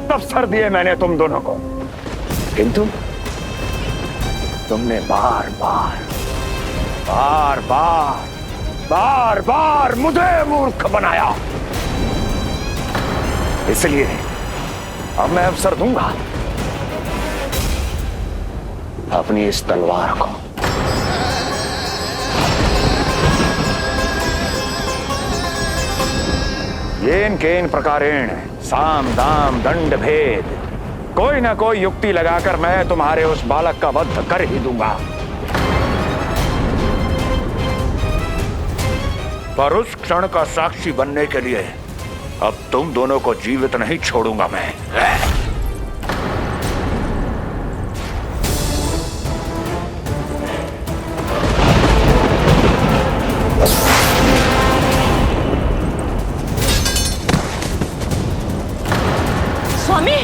बहुत अवसर दिए मैंने तुम दोनों को, किंतु तुमने बार बार मुझे मूर्ख बनाया। इसलिए अब मैं अवसर दूंगा अपनी इस तलवार को। येन केन प्रकारेण साम दाम दंड भेद, कोई ना कोई युक्ति लगाकर मैं तुम्हारे उस बालक का वध कर ही दूंगा। पर उस क्षण का साक्षी बनने के लिए अब तुम दोनों को जीवित नहीं छोड़ूंगा मैं। स्वामी,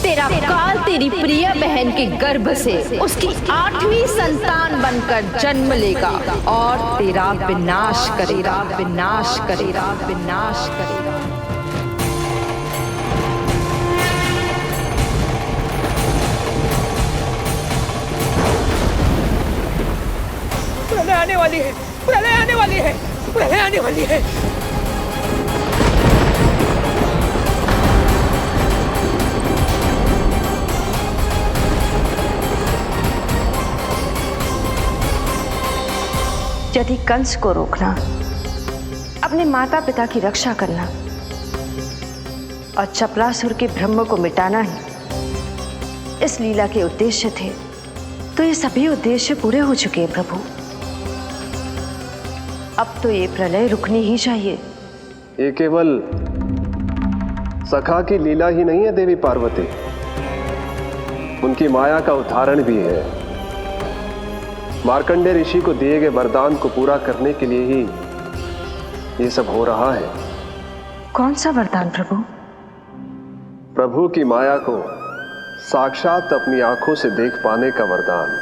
तेरा काल तेरी प्रिय बहन के गर्भ से उसकी 8वीं संतान बनकर जन्म लेगा और तेरा विनाश करेगा, विनाश करेगा, विनाश करेगा। प्रलय आने वाली है, प्रलय आने वाली है, प्रलय आने वाली है। यदि कंस को रोकना, अपने माता पिता की रक्षा करना और चपलासुर के ब्रह्म को मिटाना ही इस लीला के उद्देश्य थे, तो ये सभी उद्देश्य पूरे हो चुके हैं प्रभु। अब तो ये प्रलय रुकनी ही चाहिए। ये केवल सखा की लीला ही नहीं है देवी पार्वती, उनकी माया का उदाहरण भी है। मार्कंडेय ऋषि को दिए गए वरदान को पूरा करने के लिए ही ये सब हो रहा है। कौन सा वरदान प्रभु? प्रभु की माया को साक्षात अपनी आंखों से देख पाने का वरदान।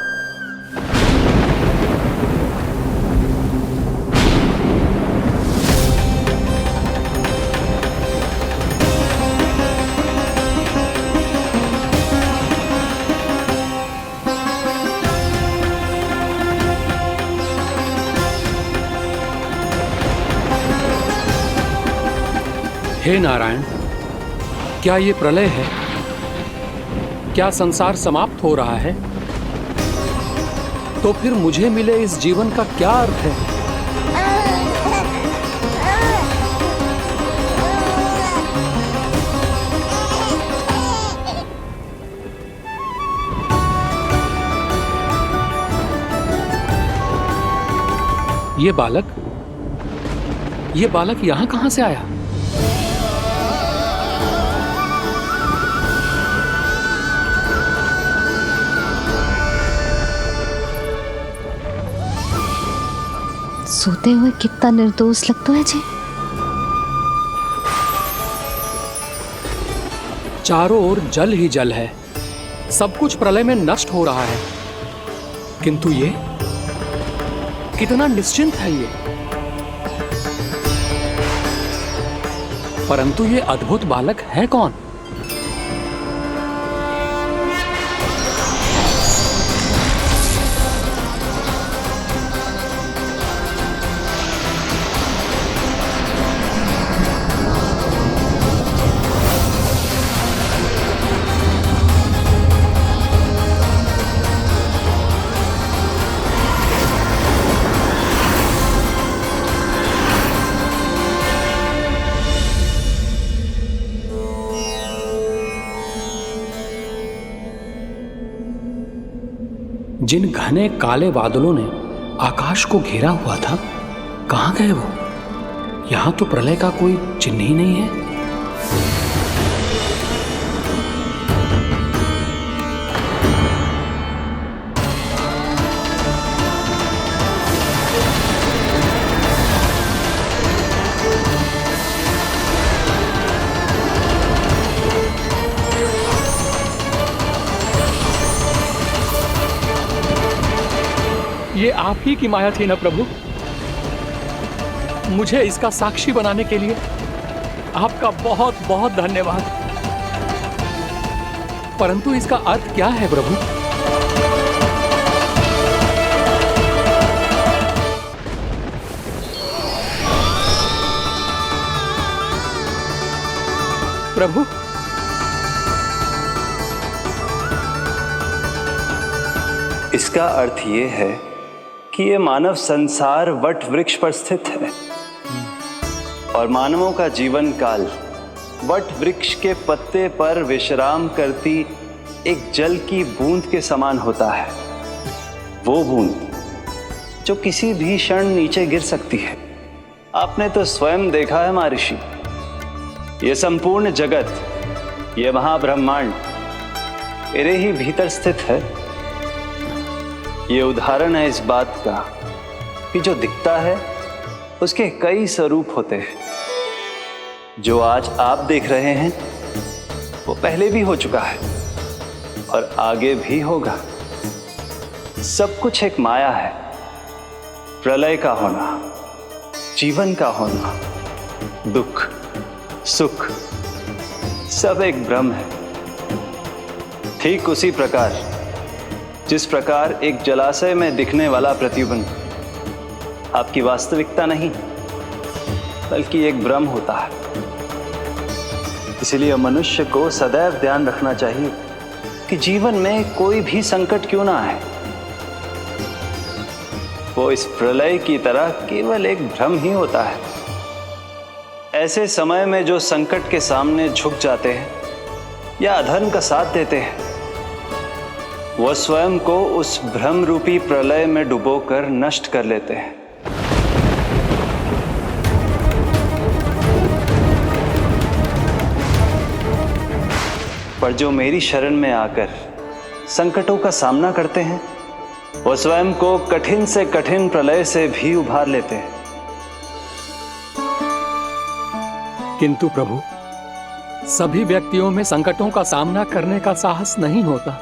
हे नारायण, क्या ये प्रलय है? क्या संसार समाप्त हो रहा है? तो फिर मुझे मिले इस जीवन का क्या अर्थ है? ये बालक यहां कहां से आया? सोते हुए कितना निर्दोष लगता है जी। चारों ओर जल ही जल है, सब कुछ प्रलय में नष्ट हो रहा है, किंतु ये कितना निश्चिंत है ये। परंतु ये अद्भुत बालक है कौन? जिन घने काले बादलों ने आकाश को घेरा हुआ था, कहां गए वो? यहां तो प्रलय का कोई चिन्ह ही नहीं है। ये आप ही की माया थी ना प्रभु? मुझे इसका साक्षी बनाने के लिए आपका बहुत बहुत धन्यवाद। परंतु इसका अर्थ क्या है प्रभु? प्रभु, इसका अर्थ ये है कि ये मानव संसार वट वृक्ष पर स्थित है और मानवों का जीवन काल वट वृक्ष के पत्ते पर विश्राम करती एक जल की बूंद के समान होता है। वो बूंद जो किसी भी क्षण नीचे गिर सकती है। आपने तो स्वयं देखा है महर्षि, ये संपूर्ण जगत, ये महाब्रह्मांड मेरे ही भीतर स्थित है। ये उदाहरण है इस बात का कि जो दिखता है उसके कई स्वरूप होते हैं। जो आज आप देख रहे हैं वो पहले भी हो चुका है और आगे भी होगा। सब कुछ एक माया है। प्रलय का होना, जीवन का होना, दुख, सुख, सब एक भ्रम है। ठीक उसी प्रकार जिस प्रकार एक जलाशय में दिखने वाला प्रतिबिंब आपकी वास्तविकता नहीं बल्कि एक भ्रम होता है। इसलिए मनुष्य को सदैव ध्यान रखना चाहिए कि जीवन में कोई भी संकट क्यों ना आए, वो इस प्रलय की तरह केवल एक भ्रम ही होता है। ऐसे समय में जो संकट के सामने झुक जाते हैं या अधर्म का साथ देते हैं, वह स्वयं को उस भ्रम रूपी प्रलय में डुबोकर नष्ट कर लेते हैं। पर जो मेरी शरण में आकर संकटों का सामना करते हैं, वह स्वयं को कठिन से कठिन प्रलय से भी उभार लेते हैं। किंतु प्रभु, सभी व्यक्तियों में संकटों का सामना करने का साहस नहीं होता।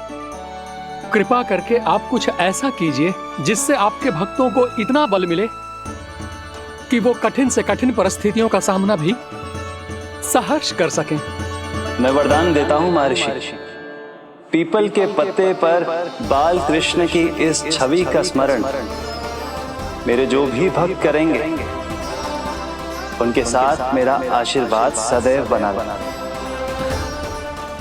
कृपा करके आप कुछ ऐसा कीजिए जिससे आपके भक्तों को इतना बल मिले कि वो कठिन से कठिन परिस्थितियों का सामना भी सहर्ष कर सकें। मैं वरदान देता हूं महर्षि, पीपल के पत्ते पर बाल कृष्ण की इस छवि का स्मरण मेरे जो भी भक्त करेंगे उनके साथ मेरा आशीर्वाद सदैव बना रहे।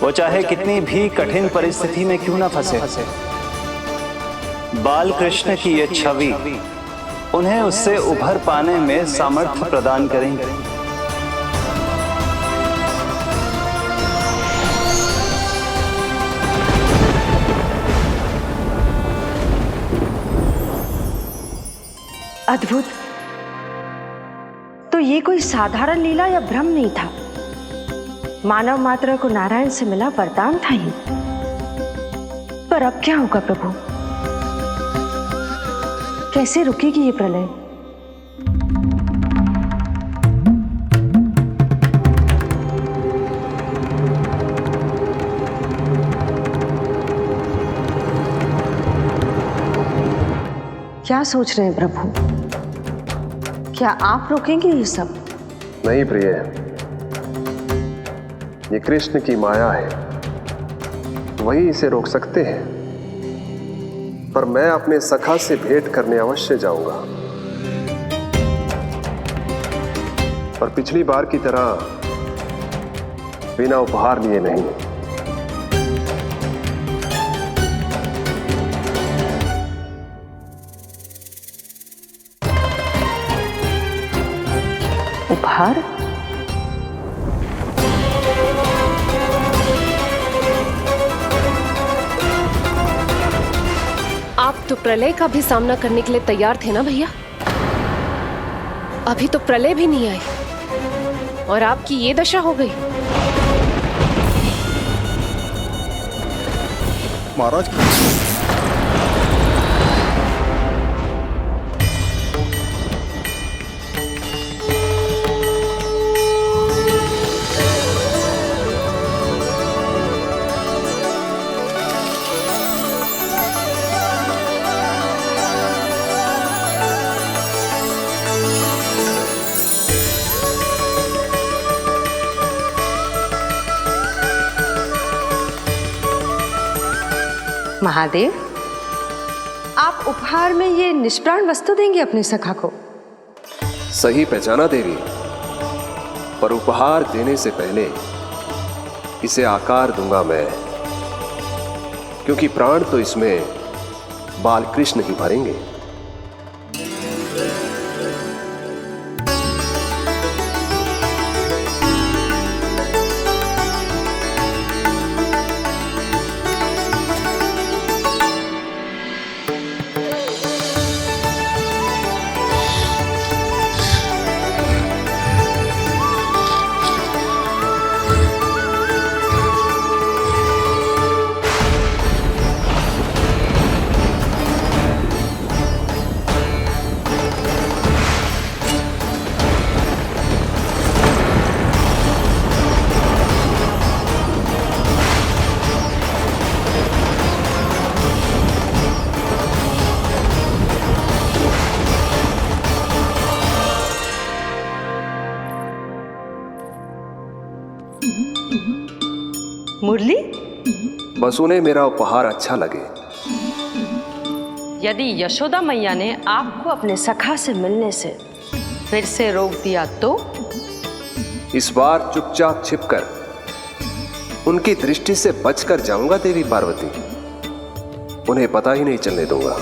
वो चाहे कितनी भी कठिन परिस्थिति में क्यों ना फंसे, बाल कृष्ण की ये छवि उन्हें उससे उभर पाने में सामर्थ्य प्रदान करेंगे। अद्भुत। तो ये कोई साधारण लीला या भ्रम नहीं था, मानव मात्र को नारायण से मिला वरदान था ये। पर अब क्या होगा प्रभु? कैसे रुकेगी ये प्रलय? क्या सोच रहे हैं प्रभु? क्या आप रोकेंगे ये सब? नहीं प्रिय, ये कृष्ण की माया है, वही इसे रोक सकते हैं। पर मैं अपने सखा से भेंट करने अवश्य जाऊंगा। पर पिछली बार की तरह बिना उपहार लिए नहीं। उपहार? आप तो प्रलय का भी सामना करने के लिए तैयार थे ना भैया? अभी तो प्रलय भी नहीं आई और आपकी ये दशा हो गई। महाराज, महादेव, आप उपहार में ये निष्प्राण वस्तु देंगे अपने सखा को? सही पहचाना देवी, पर उपहार देने से पहले इसे आकार दूंगा मैं, क्योंकि प्राण तो इसमें बालकृष्ण ही भरेंगे। मुरली, बस उन्हें मेरा उपहार अच्छा लगे। यदि यशोदा मैया ने आपको अपने सखा से मिलने से फिर से रोक दिया तो? इस बार चुपचाप छिपकर उनकी दृष्टि से बचकर जाऊंगा देवी पार्वती, उन्हें पता ही नहीं चलने दूंगा।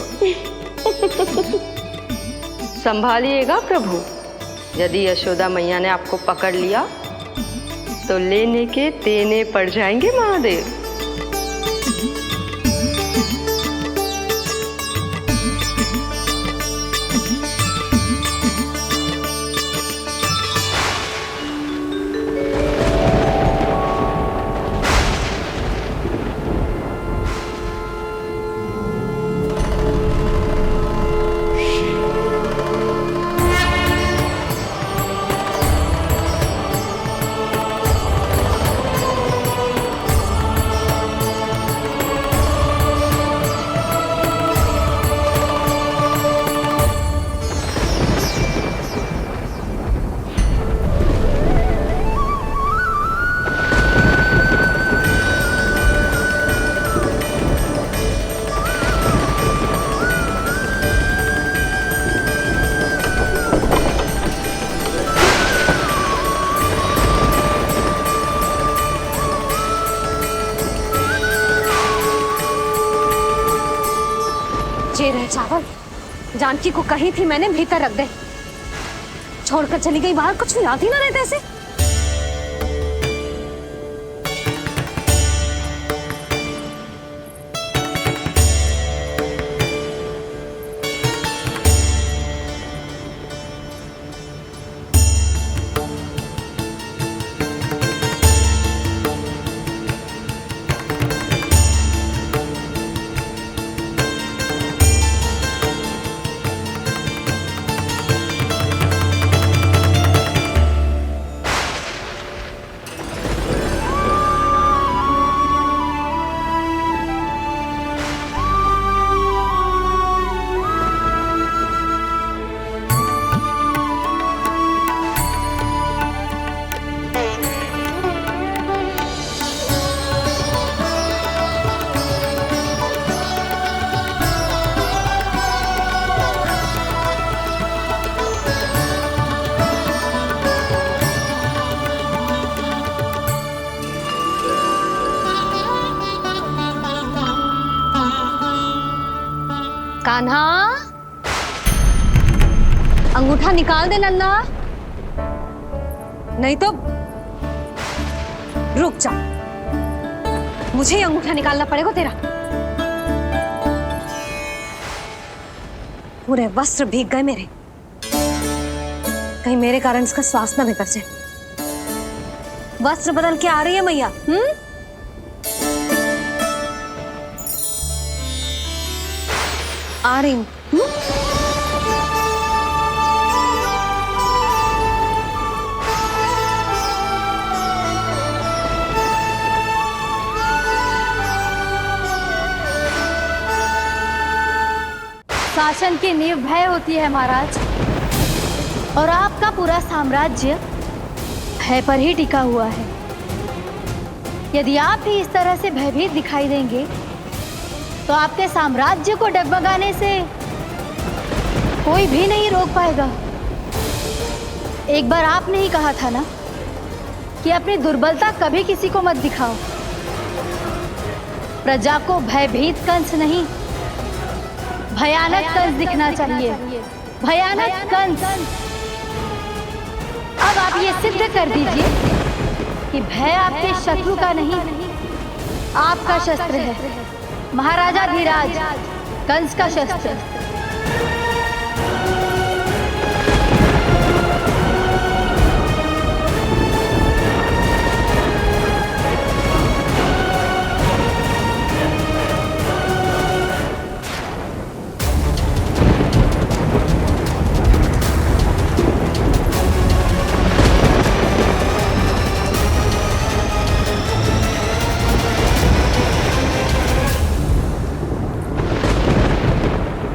संभालिएगा प्रभु, यदि यशोदा मैया ने आपको पकड़ लिया तो लेने के देने पड़ जाएंगे महादेव। चावल जानकी को कही थी मैंने भीतर रख दे, छोड़कर चली गई बाहर, कुछ याद ही ना रहते ऐसे। कान्हा, अंगूठा निकाल दे नन्ना, नहीं तो रुक जा, मुझे ही अंगूठा निकालना पड़ेगा तेरा। पूरे वस्त्र भीग गए मेरे, कहीं मेरे कारण इसका श्वास ना बिगड़ जाए। वस्त्र बदल के आ रही है मैया। आ रही हूं। शासन की नींव भय होती है महाराज, और आपका पूरा साम्राज्य भय पर ही टिका हुआ है। यदि आप भी इस तरह से भयभीत दिखाई देंगे तो आपके साम्राज्य को डगमगाने से कोई भी नहीं रोक पाएगा। एक बार आपने ही कहा था ना कि अपनी दुर्बलता कभी किसी को मत दिखाओ। प्रजा को भयभीत कंस नहीं, भयानक कंस दिखना चाहिए, भयानक कंस। अब आप ये सिद्ध कर दीजिए कि भय आपके शत्रु का नहीं, आपका शस्त्र है। महाराजा धीराज, कंस का शस्त्र।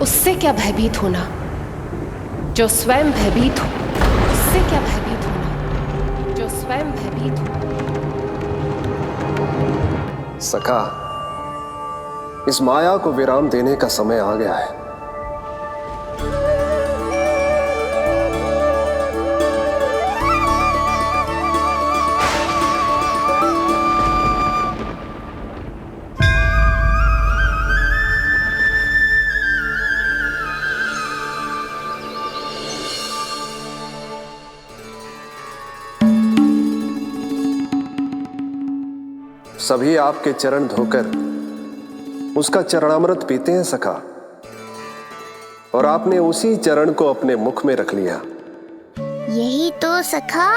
उससे क्या भयभीत होना जो स्वयं भयभीत हो। उससे क्या भयभीत होना जो स्वयं भयभीत हो। सखा, इस माया को विराम देने का समय आ गया है। सभी आपके चरण धोकर उसका चरणामृत पीते हैं सखा, और आपने उसी चरण को अपने मुख में रख लिया। यही तो सखा,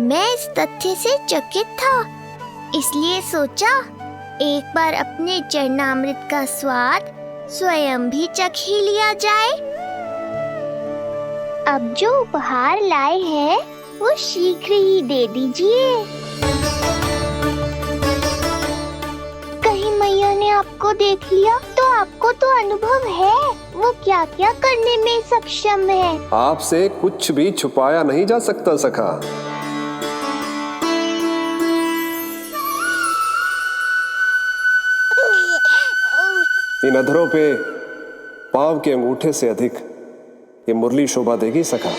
मैं इस तथ्य से चकित था, इसलिए सोचा एक बार अपने चरणामृत का स्वाद स्वयं भी चख ही लिया जाए। अब जो उपहार लाए हैं वो शीघ्र ही दे दीजिए। मैया ने आपको देख लिया तो आपको तो अनुभव है वो क्या क्या करने में सक्षम है। आपसे कुछ भी छुपाया नहीं जा सकता सखा। इन अधरों पे पांव के अंगूठे से अधिक ये मुरली शोभा देगी सखा।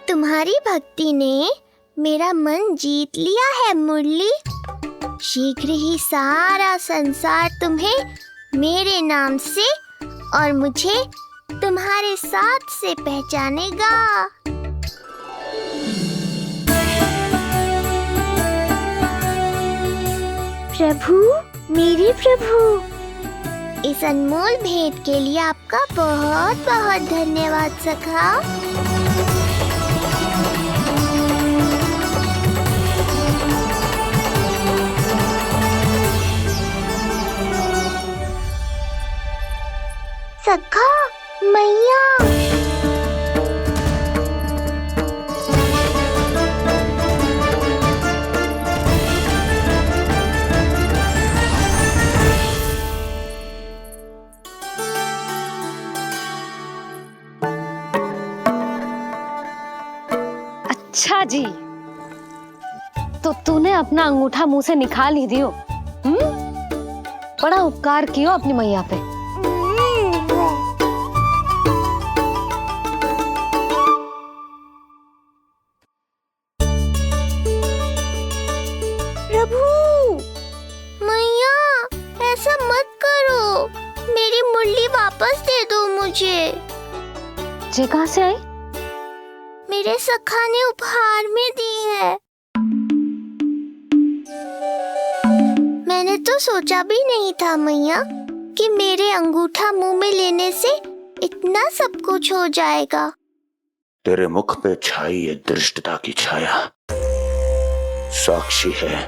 तुम्हारी भक्ति ने मेरा मन जीत लिया है मुरली। शीघ्र ही सारा संसार तुम्हें मेरे नाम से और मुझे तुम्हारे साथ से पहचानेगा। प्रभु, मेरे प्रभु, इस अनमोल भेंट के लिए आपका बहुत बहुत धन्यवाद सखा। सखा, मैया, अच्छा जी, तो तूने अपना अंगूठा मुंह से निकाल ही दियो। बड़ा उपकार कियो अपनी मैया पे। प्रभु, मैया ऐसा मत करो, मेरी मुरली वापस दे दो मुझे। जे कहाँ से आई? मेरे सखा ने उपहार में दी है। मैंने तो सोचा भी नहीं था मैया कि मेरे अंगूठा मुंह में लेने से इतना सब कुछ हो जाएगा। तेरे मुख पे छाई ये धृष्टता की छाया साक्षी है।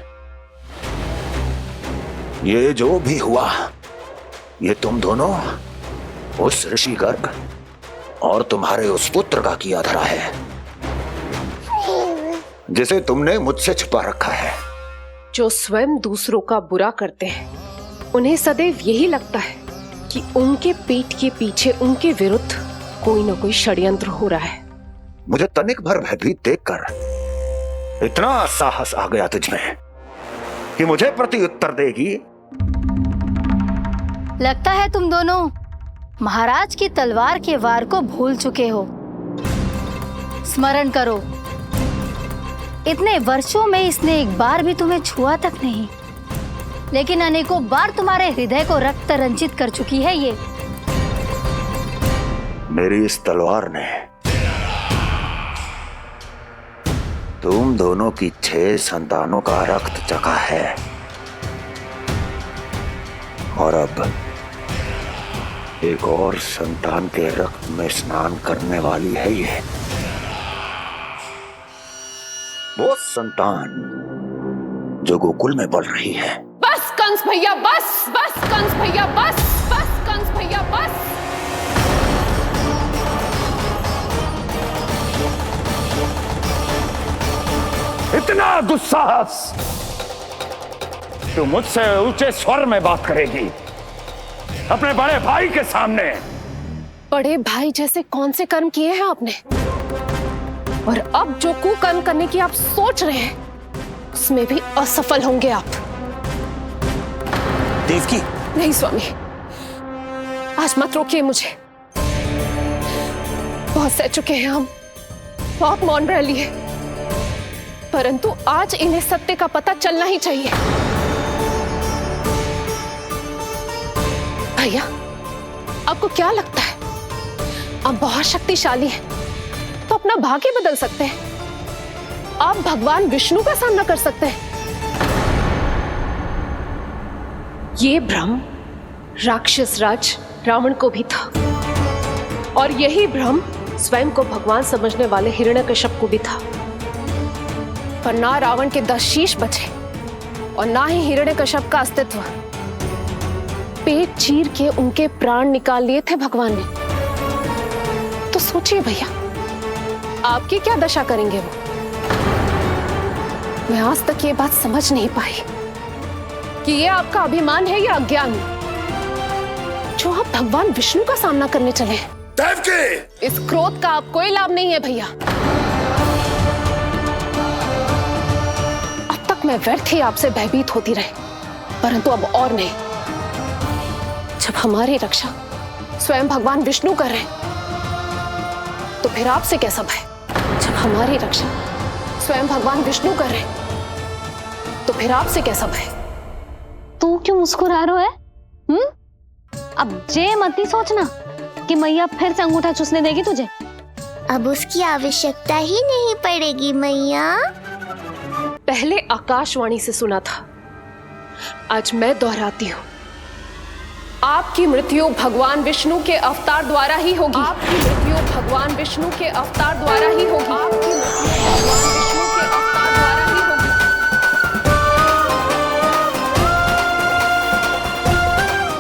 ये जो भी हुआ, ये तुम दोनों, उस ऋषि गर्ग और तुम्हारे उस पुत्र का किया धरा है, जिसे तुमने मुझसे छुपा रखा है। जो स्वयं दूसरों का बुरा करते हैं, उन्हें सदैव यही लगता है कि उनके पीठ के पीछे उनके विरुद्ध कोई न कोई षड्यंत्र हो रहा है। मुझे तनिक भर भयभीत देखकर इतना साहस आ गया तुझमें कि मुझे प्रत्युत्तर देगी। लगता है तुम दोनों महाराज की तलवार के वार को भूल चुके हो। स्मरण करो, इतने वर्षों में इसने एक बार भी तुम्हें छुआ तक नहीं, लेकिन अनेकों बार तुम्हारे हृदय को रक्त रंजित कर चुकी है ये। मेरी इस तलवार ने तुम दोनों की 6 संतानों का रक्त चखा है, और अब एक और संतान के रक्त में स्नान करने वाली है ये। वो संतान जो गोकुल में पल रही है। बस कंस भैया बस, बस कंस भैया बस, बस कंस भैया बस। इतना दुस्साहस, तू मुझसे ऊंचे स्वर में बात करेगी अपने बड़े भाई के सामने? बड़े भाई जैसे कौन से कर्म किए हैं आपने? और अब जो कुकर्म करने की आप सोच रहे हैं, उसमें भी असफल होंगे आप। देवकी, नहीं स्वामी, आज मत रोकिए मुझे। बहुत सह चुके हैं हम, बहुत मौन रह लिए, परंतु आज इन्हें सत्य का पता चलना ही चाहिए। भैया, आपको क्या लगता है आप बहुत शक्तिशाली हैं, तो अपना भाग्य बदल सकते हैं? आप भगवान विष्णु का सामना कर सकते हैं। ये भ्रम राक्षस राज रावण को भी था, और यही भ्रम स्वयं को भगवान समझने वाले हिरण्यकश्यप को भी था। पर ना रावण के 10 शीश बचे और ना ही हिरण्यकश्यप का अस्तित्व। पेट चीर के उनके प्राण निकाल लिए थे भगवान ने। तो सोचिए भैया, आपकी क्या दशा करेंगे वो? मैं आज तक ये बात समझ नहीं पाई कि ये आपका अभिमान है या अज्ञान, जो आप भगवान विष्णु का सामना करने चले। देवकी! इस क्रोध का आप कोई लाभ नहीं है भैया। अब तक मैं व्यर्थ ही आपसे भयभीत होती रही, परंतु अब और नहीं। जब हमारी रक्षा स्वयं भगवान विष्णु कर रहे हैं, तो फिर आपसे कैसा भय? जब हमारी रक्षा स्वयं भगवान विष्णु कर रहे हैं, तो फिर आपसे कैसा भय? तू क्यों मुस्कुरा रहा है? अब जे मत ही सोचना कि मैया फिर से अंगूठा चूसने देगी तुझे। अब उसकी आवश्यकता ही नहीं पड़ेगी मैया। पहले आकाशवाणी से सुना था, आज मैं दोहराती हूँ। आपकी मृत्यु भगवान विष्णु के अवतार द्वारा ही होगी। आपकी मृत्यु भगवान विष्णु के अवतार द्वारा ही होगी। आपकी मृत्यु भगवान विष्णु के अवतार द्वारा ही होगी।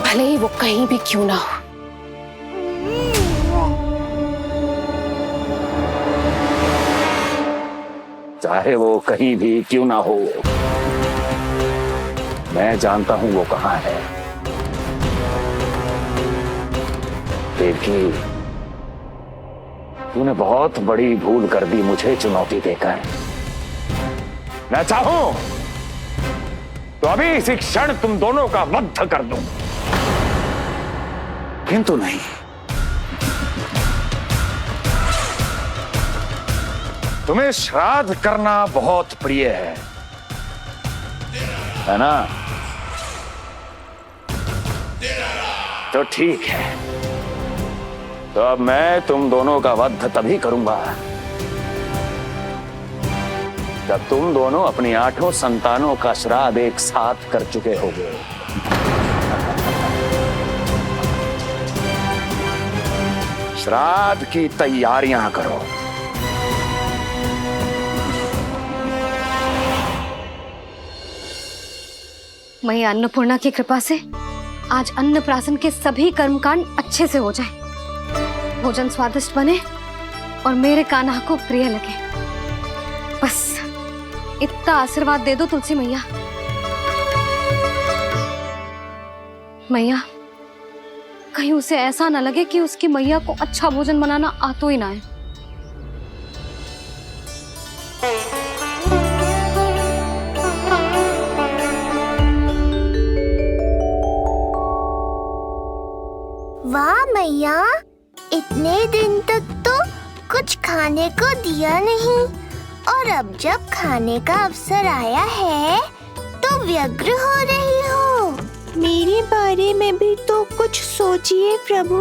भले ही वो कहीं भी क्यों ना हो। चाहे वो कहीं भी क्यों ना हो, मैं जानता हूं वो कहां है। देवकी, तूने बहुत बड़ी भूल कर दी मुझे चुनौती देकर। मैं चाहूं तो अभी इसी क्षण तुम दोनों का वध कर दूं, किंतु नहीं। तुम्हें श्राद्ध करना बहुत प्रिय है ना? तो ठीक है, तो अब मैं तुम दोनों का वध तभी करूंगा जब तुम दोनों अपनी 8 संतानों का श्राद्ध एक साथ कर चुके होगे। श्राद्ध की तैयारियां करो। मैया अन्नपूर्णा की कृपा से आज अन्नप्राशन के सभी कर्मकांड अच्छे से हो जाए, भोजन स्वादिष्ट बने और मेरे कान्हा को प्रिय लगे। बस इतना आशीर्वाद दे दो तुलसी मैया। मैया, कहीं उसे ऐसा ना लगे कि उसकी मैया को अच्छा भोजन बनाना आता ही ना है। वाह मैया, इतने दिन तक तो कुछ खाने को दिया नहीं, और अब जब खाने का अवसर आया है तो व्यग्र हो रही हो। मेरे बारे में भी तो कुछ सोचिए प्रभु।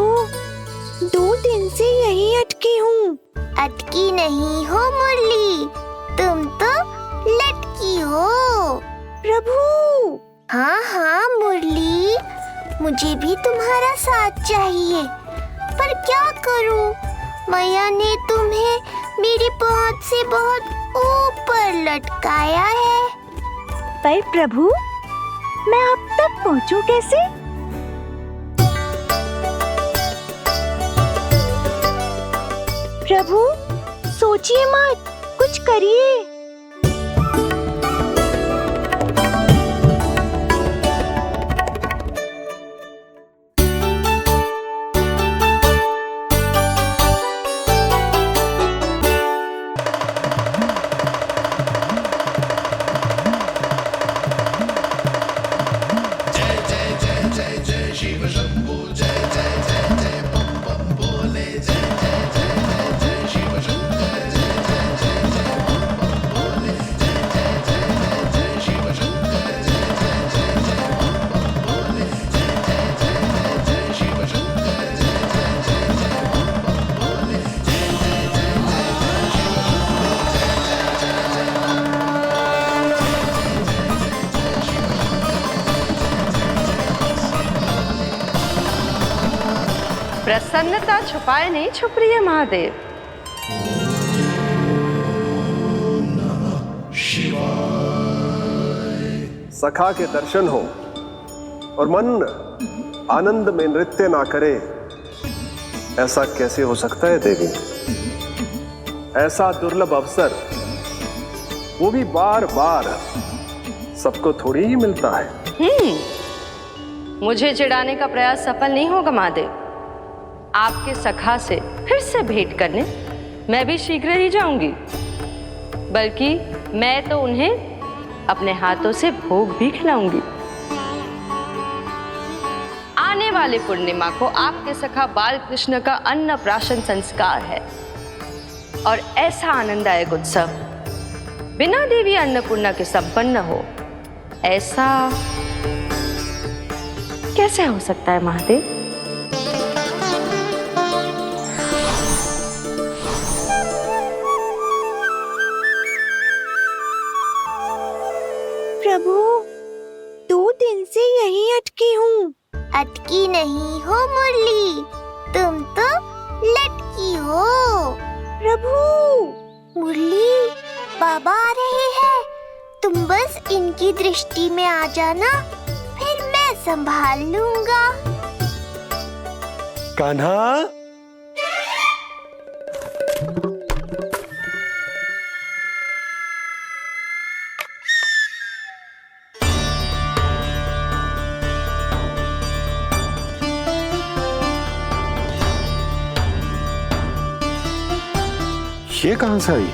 2 दिन से यहीं अटकी हूँ। अटकी नहीं हो मुरली, तुम तो लटकी हो। प्रभु। हाँ हाँ मुरली, मुझे भी तुम्हारा साथ चाहिए, पर क्या करूं? मैया ने तुम्हें मेरी पहुंच से बहुत ऊपर लटकाया है। पर प्रभु, मैं अब तक पहुंचूं कैसे? प्रभु, सोचिए मत, कुछ करिए। प्रसन्नता छुपाए नहीं छुप रही है महादेव। सखा के दर्शन हो और मन आनंद में नृत्य ना करे, ऐसा कैसे हो सकता है देवी? ऐसा दुर्लभ अवसर, वो भी बार बार, सबको थोड़ी ही मिलता है। मुझे चिढ़ाने का प्रयास सफल नहीं होगा महादेव। आपके सखा से फिर से भेंट करने मैं भी शीघ्र ही जाऊंगी, बल्कि मैं तो उन्हें अपने हाथों से भोग भी खिलाऊंगी। आने वाले पूर्णिमा को आपके सखा बाल कृष्ण का अन्नप्राशन संस्कार है, और ऐसा आनंददायक उत्सव बिना देवी अन्नपूर्णा के संपन्न हो, ऐसा कैसे हो सकता है महादेव? प्रभु, 2 दिन से यहीं अटकी हूँ। अटकी नहीं हो मुरली, तुम तो लटकी हो। प्रभु। मुरली, बाबा आ रहे हैं, तुम बस इनकी दृष्टि में आ जाना, फिर मैं संभाल लूंगा। कान्हा, ये कहां से आई?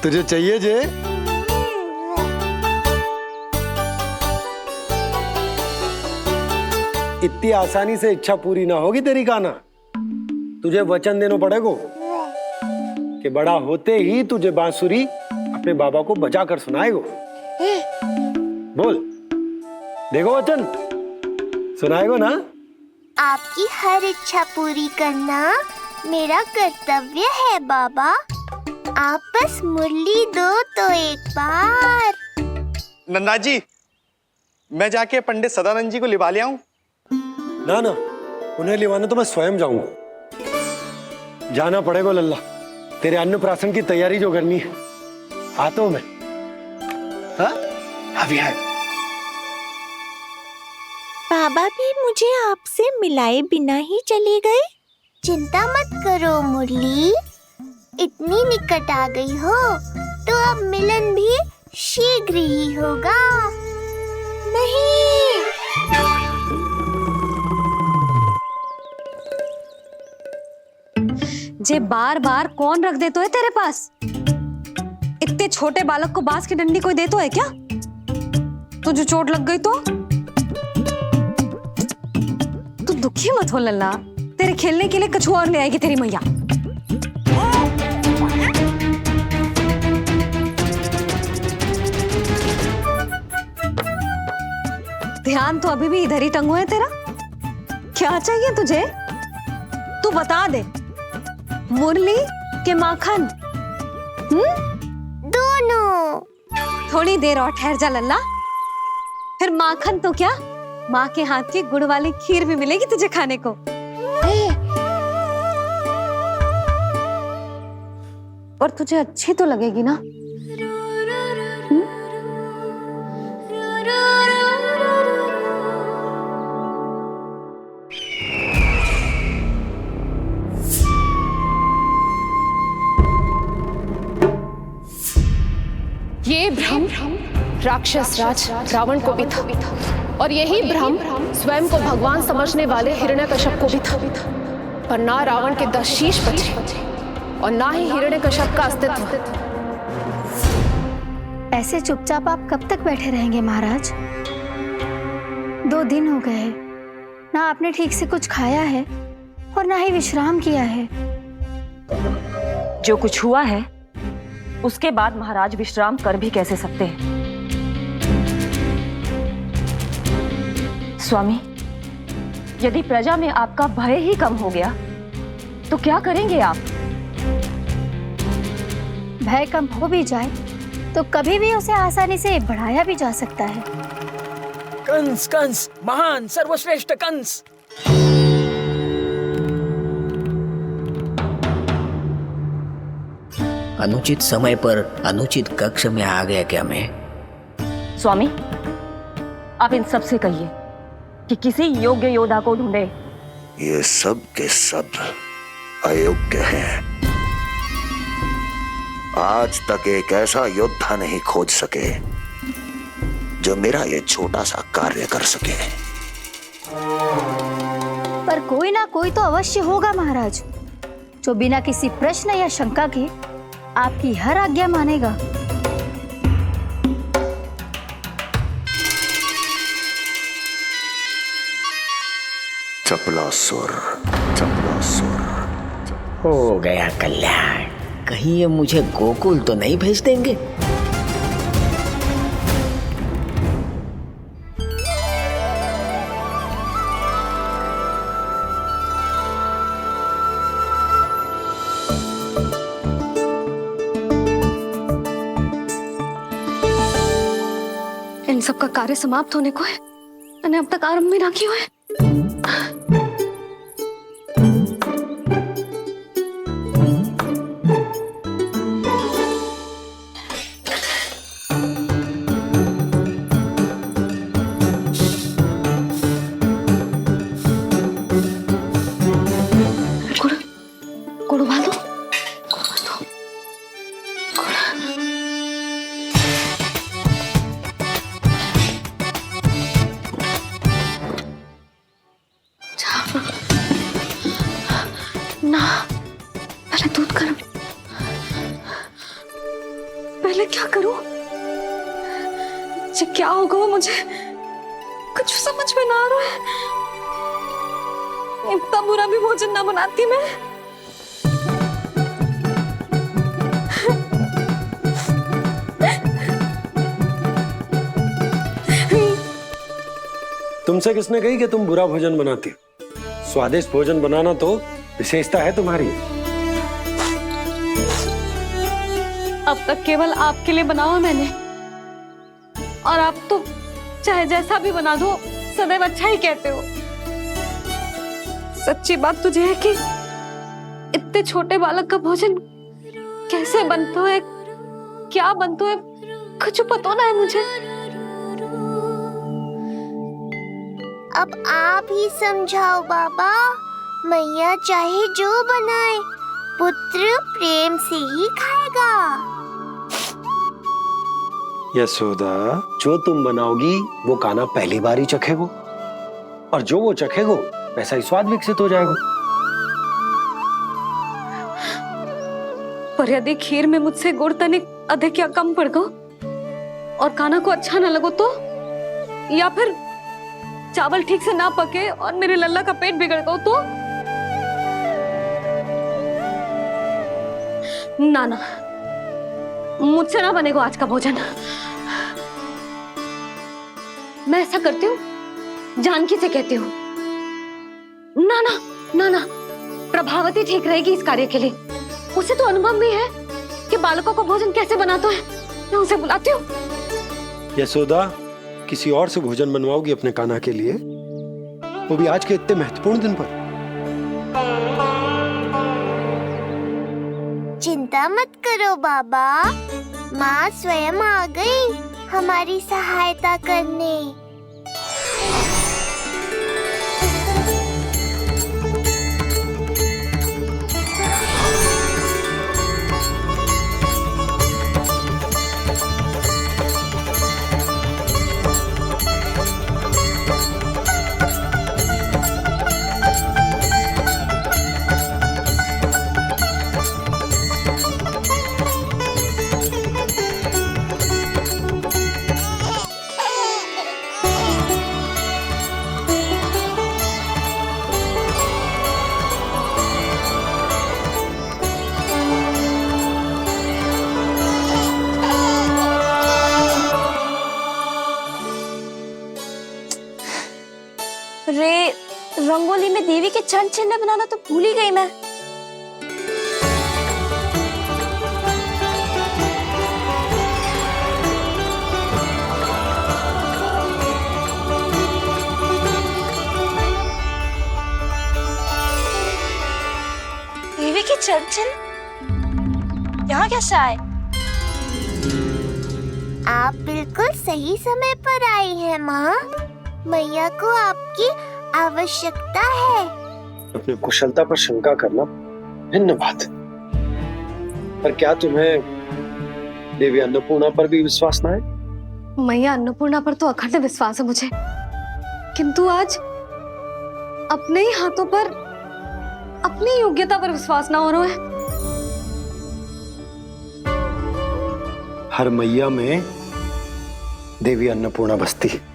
तुझे चाहिए जे? इतनी आसानी से इच्छा पूरी ना होगी तेरी कान्हा। तुझे वचन देना पड़ेगा कि बड़ा होते ही तुझे बांसुरी अपने बाबा को बजा कर सुनाएगो। बोल, देखो वचन सुनाएगो ना? आपकी हर इच्छा पूरी करना मेरा कर्तव्य है बाबा। आप बस मुरली दो तो एक बार। नंदा जी, मैं जाके पंडित सदानंद जी को लिवा ले आऊं? ना ना, उन्हें लिवाना तो मैं स्वयं जाऊंगा। जाना पड़ेगा लल्ला, तेरे अन्नप्राशन की तैयारी जो करनी है। आता हूं मैं। हाँ? अभी है। बाबा भी मुझे आपसे मिलाए बिना ही चले गए। चिंता मत करो मुरली, इतनी निकट आ गई हो तो अब मिलन भी शीघ्र ही होगा। नहीं, जे बार बार कौन रख देतो है तेरे पास? इतने छोटे बालक को बांस की डंडी कोई देतो है क्या? तुझे चोट लग गई तो? तू दुखी मत हो लल्ला, तेरे खेलने के लिए कछुआ और ले आएगी तेरी मैया। ध्यान तो अभी भी इधर ही टंगो है तेरा। क्या चाहिए तुझे? तू बता दे। मुरली के माखन? दोनों। थोड़ी देर और ठहर जा लल्ला, फिर माखन तो क्या, माँ के हाथ की गुड़ वाली खीर भी मिलेगी तुझे खाने को। और तुझे अच्छी तो लगेगी ना? ये भ्रम राक्षस राज रावण को भी था, और यही भ्रम स्वयं को भगवान समझने वाले हिरण्यकश्यप को भी था। पर ना रावण के 10 शीश बचे और ना ही हिरण्यकश्यप का अस्तित्व। ऐसे चुपचाप आप कब तक बैठे रहेंगे महाराज? 2 दिन हो गए, ना आपने ठीक से कुछ खाया है और ना ही विश्राम किया है। जो कुछ हुआ है उसके बाद महाराज विश्राम कर भी कैसे सकते हैं? स्वामी, यदि प्रजा में आपका भय ही कम हो गया तो क्या करेंगे आप? भय कम हो भी जाए तो कभी भी उसे आसानी से बढ़ाया भी जा सकता है। कंस कंस, महान सर्वश्रेष्ठ कंस। अनुचित समय पर अनुचित कक्ष में आ गया क्या मैं? स्वामी, आप इन सब से कहिए कि किसी योग्य योद्धा को ढूंढे। ये सब के सब अयोग्य हैं। आज तक एक ऐसा योद्धा नहीं खोज सके जो मेरा ये छोटा सा कार्य कर सके। पर कोई ना कोई तो अवश्य होगा महाराज, जो बिना किसी प्रश्न या शंका के आपकी हर आज्ञा मानेगा। चपलासुर, चपलासुर। हो गया कल्याण। कहीं ये मुझे गोकुल तो नहीं भेज देंगे? इन सब का कार्य समाप्त होने को है, मैंने अब तक आरंभ भी ना किया है। क्या करूं? ये क्या होगा वो मुझे कुछ समझ में ना आ रहा है। इतना बुरा भी भोजन ना बनाती मैं। तुमसे किसने कही कि तुम बुरा भोजन बनाती? स्वादिष्ट भोजन बनाना तो विशेषता है तुम्हारी। अब तक केवल आपके लिए बनाओ मैंने, और आप तो चाहे जैसा भी बना दो सदैव अच्छा ही कहते हो। सच्ची बात तुझे है कि इतने छोटे बालक का भोजन कैसे बनता है, क्या बनता है, कुछ पता ना है मुझे। अब आप ही समझाओ बाबा। मैया चाहे जो बनाए, पुत्र प्रेम से ही खाएगा। यशोदा, जो तुम बनाओगी वो कान्हा पहली बार ही चखेगो, और जो वो चखेगो वैसा ही स्वाद विकसित हो जाएगा। पर यदि खीर में मुझसे गुड़ तनिक अधिक या कम पड़ गो और कान्हा को अच्छा न लगो तो, या फिर चावल ठीक से ना पके और मेरे लल्ला का पेट बिगड़ गो तो? ना ना, मुझसे ना बनेगा आज का भोजन। मैं ऐसा करती हूँ, जानकी से कहती हूँ। ना ना ना ना, प्रभावती ठीक रहेगी इस कार्य के लिए। उसे तो अनुभव भी है कि बालकों को भोजन कैसे बनाता है। मैं उसे बुलाती हूँ। यशोदा, किसी और से भोजन बनवाओगी अपने कान्हा के लिए, वो भी आज के इतने महत्वपूर्ण दिन पर? चिंता मत करो बाबा, माँ स्वयं आ गई हमारी सहायता करने। रे, रंगोली में देवी के चरण चिन्ह बनाना तो भूल ही गई मैं। देवी के चरण चिन्ह यहाँ कैसे आए? आप बिल्कुल सही समय पर आई हैं माँ। मैया को आपकी आवश्यकता है। अपनी कुशलता पर शंका करना भिन्न बात है, पर क्या तुम्हें देवी अन्नपूर्णा पर भी विश्वास ना है? मैया अन्नपूर्णा पर तो अखंड विश्वास है मुझे, किंतु आज अपने ही हाथों पर अपनी योग्यता पर विश्वास ना हो रहा है। हर मैया में देवी अन्नपूर्णा बसती है।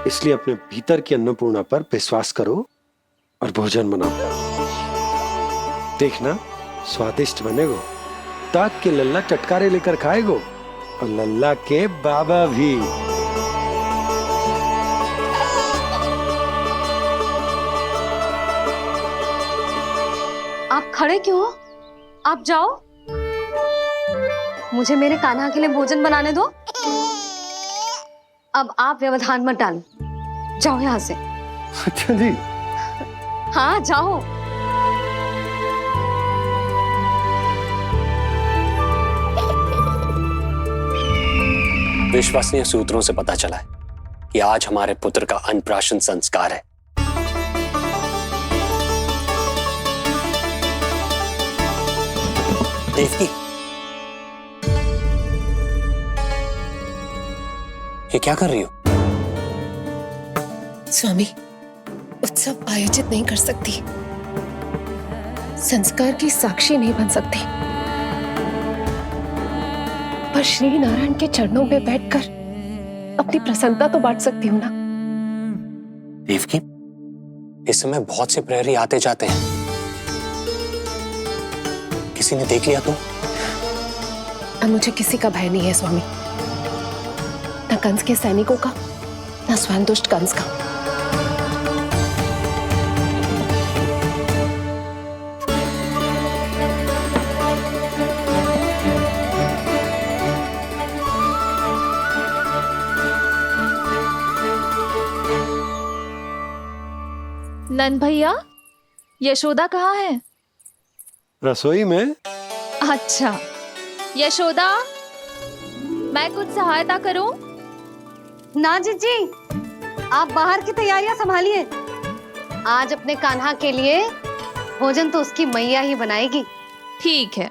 इसलिए अपने भीतर की अन्नपूर्णा पर विश्वास करो और भोजन बनाओ। देखना स्वादिष्ट बनेगो, ताक के लल्ला चटकारे लेकर खाएगो, और लल्ला के बाबा भी। आप खड़े क्यों हो? आप जाओ, मुझे मेरे कान्हा के लिए भोजन बनाने दो। अब आप व्यवधान मत डालो, जाओ यहाँ से। अच्छा जी। हाँ जाओ। विश्वसनीय सूत्रों से पता चला है कि आज हमारे पुत्र का अन्नप्राशन संस्कार है। देवकी, ये क्या कर रही हो? स्वामी, उत्सव आयोजित नहीं कर सकती, संस्कार की साक्षी नहीं बन सकती, पर श्री नारायण के चरणों में बैठकर अपनी प्रसन्नता तो बांट सकती हूँ ना। देवकी, इस समय बहुत से प्रहरी आते जाते हैं, किसी ने देख लिया तो? अब मुझे किसी का भय नहीं है स्वामी, न कंस के सैनिकों का, न स्वयं दुष्ट कंस का। नंद भैया, यशोदा कहाँ है? रसोई में। अच्छा, यशोदा, मैं कुछ सहायता करूं? ना जीजी, आप बाहर की तैयारियां संभालिए। आज अपने कान्हा के लिए भोजन तो उसकी मैया ही बनाएगी। ठीक है।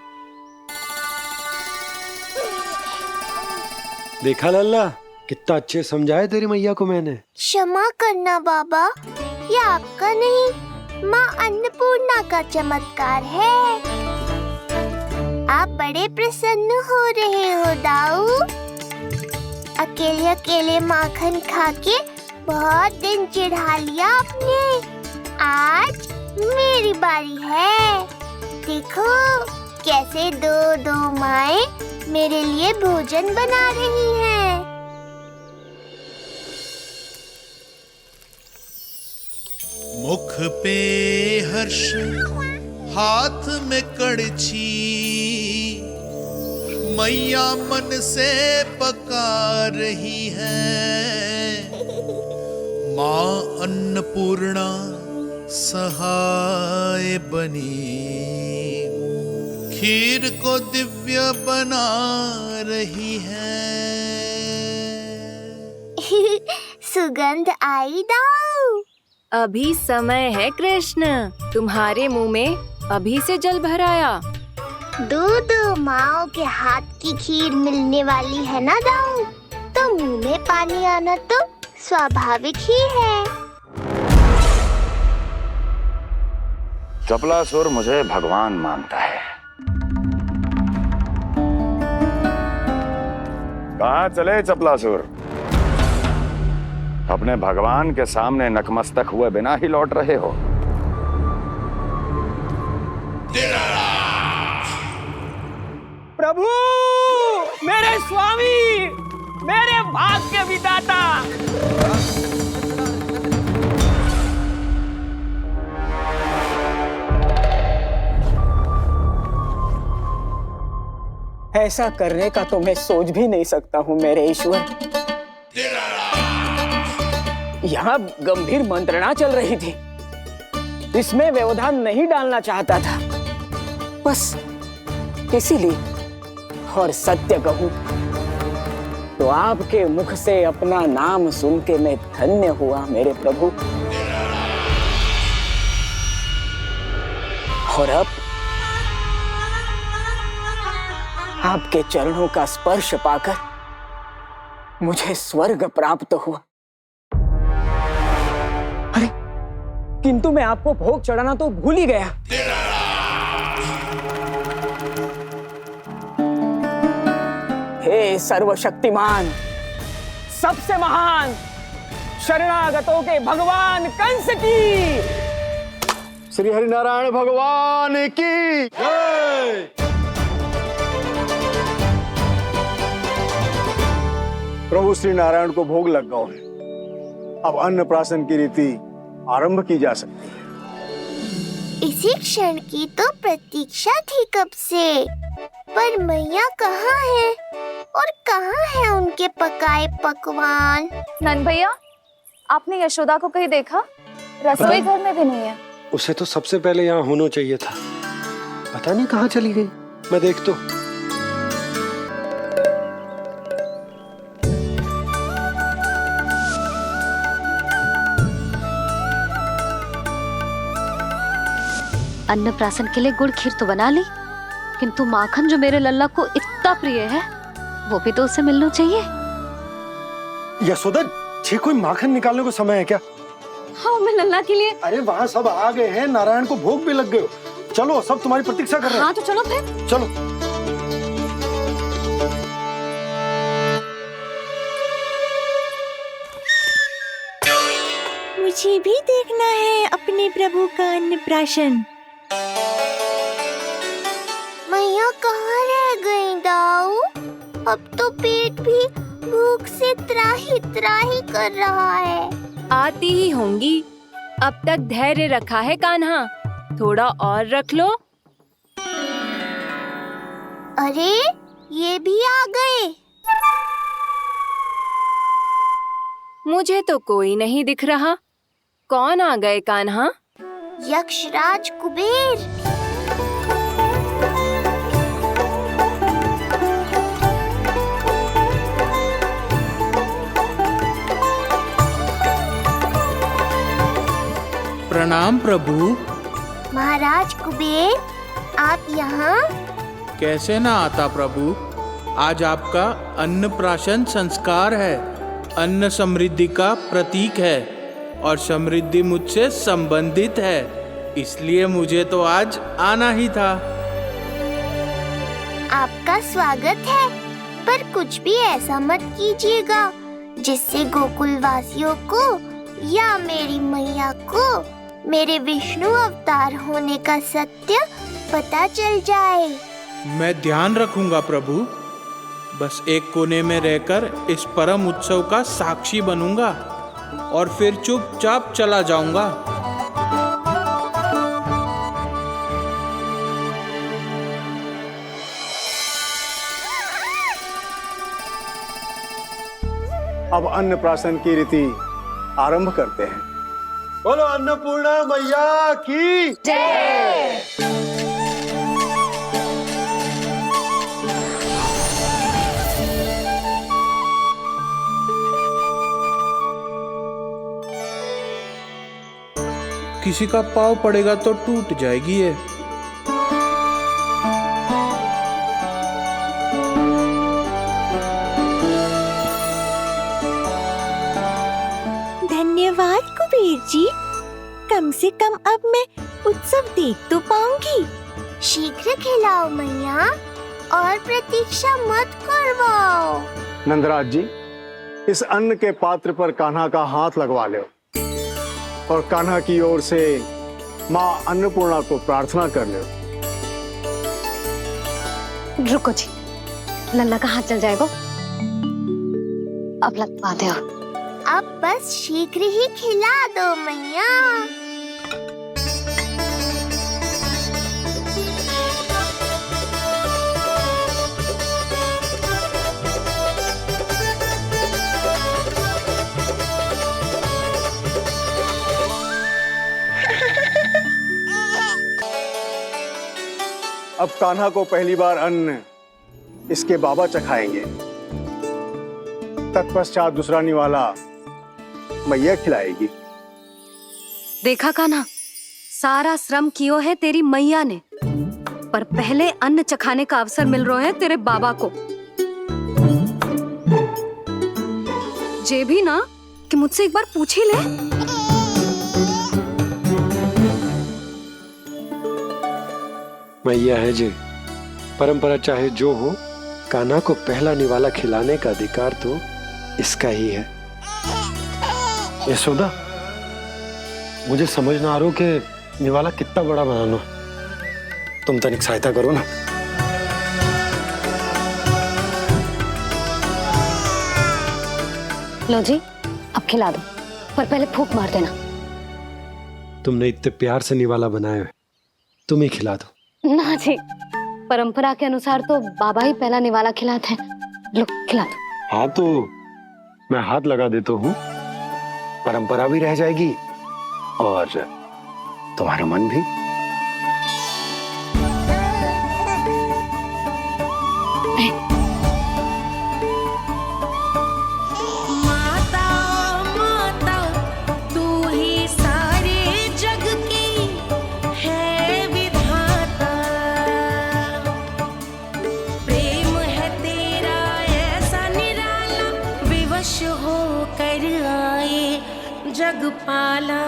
देखा लल्ला, कितना अच्छे समझाया तेरी मैया को मैंने। क्षमा करना बाबा, ये आपका नहीं, माँ अन्नपूर्णा का चमत्कार है। आप बड़े प्रसन्न हो रहे हो दाऊ। अकेले अकेले माखन खा के बहुत दिन चिढ़ा लिया आपने। आज मेरी बारी है। देखो कैसे दो दो माएं मेरे लिए भोजन बना रही हैं। मुख पे हर्ष, हाथ में कड़छी, मैया मन से पका रही है। माँ अन्नपूर्णा सहाय बनी, खीर को दिव्य बना रही है। सुगंध आई दाऊ। अभी समय है कृष्ण, तुम्हारे मुंह में अभी से जल भर आया। दो माओ के हाथ की खीर मिलने वाली है ना दाऊ, तो मुंह में पानी आना तो स्वाभाविक ही है। चपलासुर मुझे भगवान मानता है। कहाँ चले चपलासुर? अपने भगवान के सामने नतमस्तक हुए बिना ही लौट रहे हो। प्रभु, मेरे स्वामी, मेरे भाग्य विधाता। ऐसा करने का तो मैं सोच भी नहीं सकता हूँ मेरे ईश्वर। यहाँ गंभीर मंत्रणा चल रही थी, इसमें व्यवधान नहीं डालना चाहता था, बस इसीलिए। और सत्य कहूं तो आपके मुख से अपना नाम सुन के मैं धन्य हुआ मेरे प्रभु। और अब आपके चरणों का स्पर्श पाकर मुझे स्वर्ग प्राप्त हुआ। अरे किंतु मैं आपको भोग चढ़ाना तो भूल ही गया। हे सर्वशक्तिमान, सबसे महान, शरणागतों के भगवान कंस की, श्री हरिनारायण भगवान की जय। प्रभु श्री नारायण को भोग लग गया है, अब अन्नप्राशन की रीति आरंभ की जा सकती है। इसी क्षण की तो प्रतीक्षा थी कब से, पर मैया कहाँ है और कहाँ है उनके पकाए पकवान? नंद भैया, आपने यशोदा को कहीं देखा? रसोई घर में भी नहीं है। उसे तो सबसे पहले यहाँ होना चाहिए था, पता नहीं कहाँ चली गई। मैं देख तो। अन्नप्राशन के लिए गुड़ खीर तो बना ली, किंतु माखन जो मेरे लल्ला को इतना प्रिय है वो भी तो उसे मिलना चाहिए। यशोदा, ये कोई माखन निकालने को समय है क्या? हाँ मैं लल्ला के लिए। अरे वहाँ सब आ गए हैं, नारायण को भोग भी लग गए। चलो सब तुम्हारी प्रतीक्षा कर रहे हैं। हाँ तो चलो फिर। चलो। मुझे भी देखना है अपने प्रभु का अन्नप्राशन। मैया कहाँ रह गई दाऊ? अब तो पेट भी भूख से त्राही त्राही कर रहा है। आती ही होंगी। अब तक धैर्य रखा है कान्हा, थोड़ा और रख लो। अरे ये भी आ गए। मुझे तो कोई नहीं दिख रहा। कौन आ गए कान्हा? यक्षराज कुबेर। प्रणाम प्रभु। महाराज कुबेर, आप यहाँ? कैसे ना आता प्रभु, आज आपका अन्नप्राशन संस्कार है। अन्न समृद्धि का प्रतीक है और समृद्धि मुझसे संबंधित है, इसलिए मुझे तो आज आना ही था। आपका स्वागत है, पर कुछ भी ऐसा मत कीजिएगा जिससे गोकुल वासियों को या मेरी मैया को मेरे विष्णु अवतार होने का सत्य पता चल जाए। मैं ध्यान रखूंगा प्रभु। बस एक कोने में रहकर इस परम उत्सव का साक्षी बनूंगा और फिर चुपचाप चला जाऊंगा। अब अन्नप्राशन की रीति आरंभ करते हैं। बोलो अन्नपूर्णा मैया की जय। किसी का पाँव पड़ेगा तो टूट जाएगी ये। धन्यवाद कुबेर जी, कम से कम अब मैं उत्सव देख तो पाऊंगी। शीघ्र खिलाओ मैया और प्रतीक्षा मत करवाओ। नंदराज जी, इस अन्न के पात्र पर कान्हा का हाथ लगवा लो और कान्हा की ओर से माँ अन्नपूर्णा को प्रार्थना कर लो। रुको जी, लल्ला का हाथ चल जाएगा। अब लगवा दो। अब बस शीघ्र ही खिला दो मैया। अब कान्हा को पहली बार अन्न इसके बाबा चखाएंगे, तत्पश्चात दूसरा निवाला मैया खिलाएगी। देखा कान्हा, सारा श्रम कियो है तेरी मैया ने, पर पहले अन्न चखाने का अवसर मिल रहा है तेरे बाबा को। जे भी ना कि मुझसे एक बार पूछ ही ले। मैया है जी, परंपरा चाहे जो हो, कान्हा को पहला निवाला खिलाने का अधिकार तो इसका ही है। यशोदा, मुझे समझ ना आ रहा कि निवाला कितना बड़ा बनाना। तुम तनिक सहायता करो ना। लो जी, अब खिला दो, पर पहले फूंक मार देना। तुमने इतने प्यार से निवाला बनाया है, तुम ही खिला दो। ना जी, परंपरा के अनुसार तो बाबा ही पहला निवाला खिलाते हैं। लो खिला दो। हाँ तो मैं हाथ लगा देता हूँ, परंपरा भी रह जाएगी और तुम्हारा मन भी। पाला,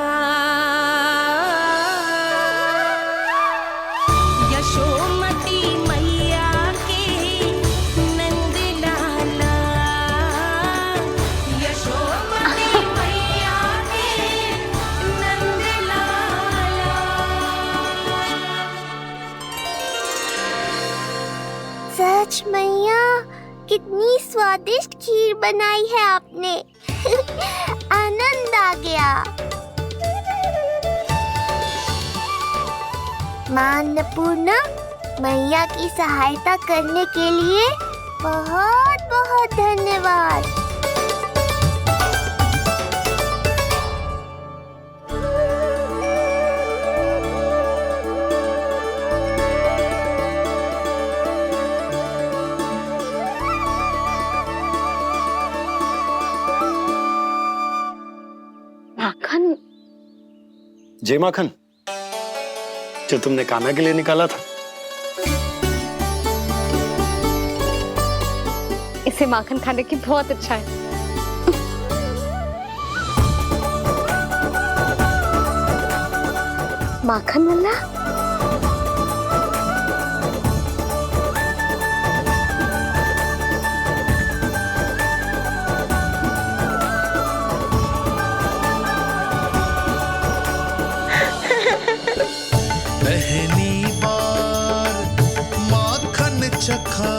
यशोमती मैया के नंद लाला, यशोमती मैया के नंद लाला। सच मैया, कितनी स्वादिष्ट खीर बनाई है आपने। आनंद आ गया। मां अन्नपूर्णा, मैया की सहायता करने के लिए बहुत बहुत धन्यवाद। माखन, जय माखन, जो तुमने कान्हा के लिए निकाला था। इसे माखन खाने की बहुत इच्छा है। माखन वाला पहली बार माखन चखा,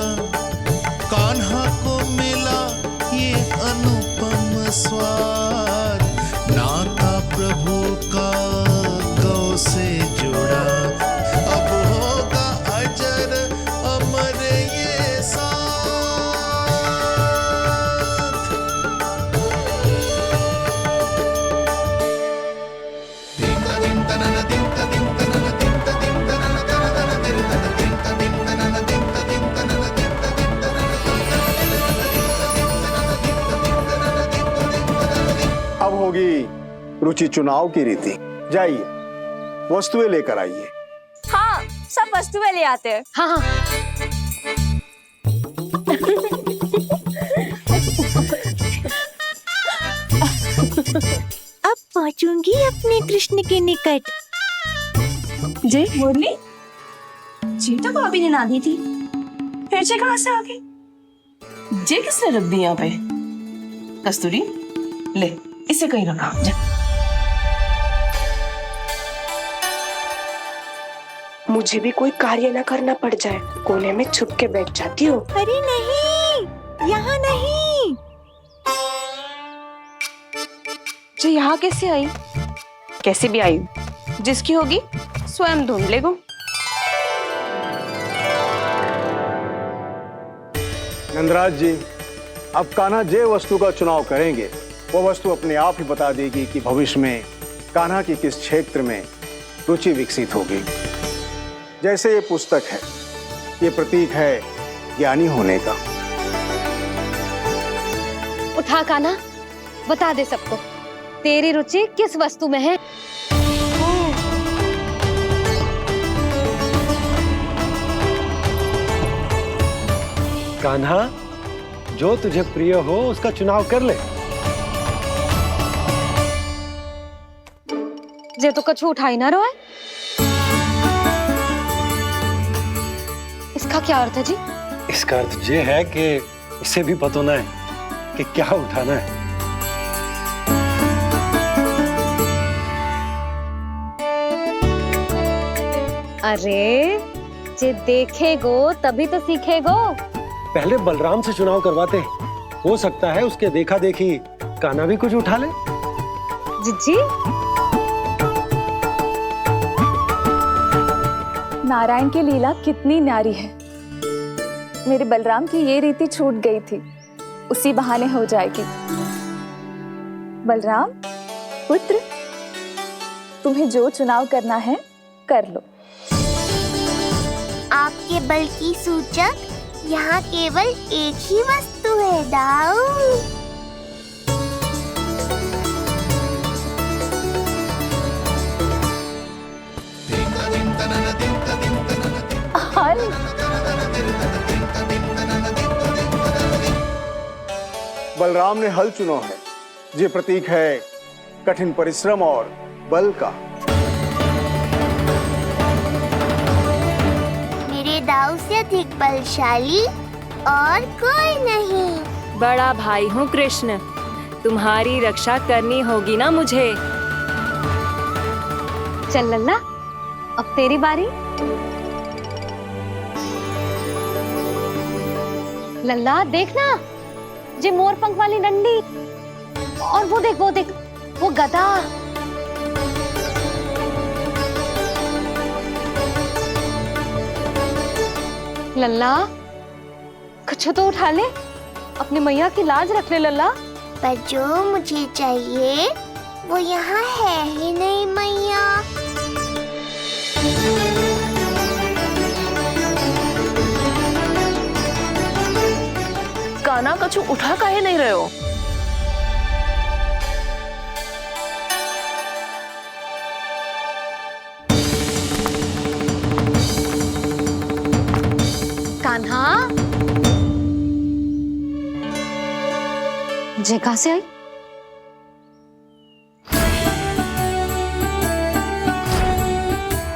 कान्हा को मिला ये अनुपम स्वाद। नाता प्रभु का गौ से जुड़ा, अब होगा अजर अमर ये साथ। अब होगी रुचि चुनाव की रीति। जाइए, वस्तुएं लेकर आइए। हाँ, सब वस्तुएं ले आते हैं। हाँ हाँ। अब पहुंचूंगी अपने कृष्ण के निकट। जय मुरली, जी तो भाभी ने ना दी थी, फिर से कहाँ से आ गई? जे किसने रख दी यहाँ पे? कस्तूरी, ले इसे कहीं रखा जा। मुझे भी कोई कार्य न करना पड़ जाए, कोने में छुप के बैठ जाती हूँ। अरे नहीं, यहाँ नहीं। जो यहाँ कैसे आई? कैसे भी आई, जिसकी होगी स्वयं ढूंढ लेगा। नंदराज जी, अब कान्हा जे वस्तु का चुनाव करेंगे, वो वस्तु अपने आप ही बता देगी कि भविष्य में कान्हा की किस क्षेत्र में रुचि विकसित होगी। जैसे ये पुस्तक है, ये प्रतीक है ज्ञानी होने का। उठा कान्हा, बता दे सबको तेरी रुचि किस वस्तु में है। कान्हा, जो तुझे प्रिय हो उसका चुनाव कर ले। जे तो कछु उठाई ना रोए। इसका क्या अर्थ है जी? इसका अर्थ ये है कि इसे भी पता ना है कि क्या उठाना है। अरे, जे देखेगो तभी तो सीखेगो। पहले बलराम से चुनाव करवाते, हो सकता है उसके देखा देखी कान्हा भी कुछ उठा ले। जिज्जी, नारायण की लीला कितनी न्यारी है। मेरे बलराम की ये रीति छूट गई थी, उसी बहाने हो जाएगी। बलराम पुत्र, तुम्हें जो चुनाव करना है कर लो। आपके बल की सूचक यहाँ केवल एक ही वस्तु है, दाऊ। बलराम ने हल चुनो है, ये प्रतीक है कठिन परिश्रम और बल का। मेरे दाऊ से अधिक बलशाली और कोई नहीं। बड़ा भाई हूँ कृष्ण, तुम्हारी रक्षा करनी होगी ना मुझे। चल लल्ला, अब तेरी बारी। लल्ला देखना, ये मोर पंख वाली डंडी, और वो देख वो गदा। लल्ला कुछ तो उठा ले, अपनी मैया की लाज रख ले लल्ला। पर जो मुझे चाहिए वो यहाँ है ही नहीं मैया। कान्हा कछु उठा काहे नहीं रहे हो? कान्हा, जे कहां से आई?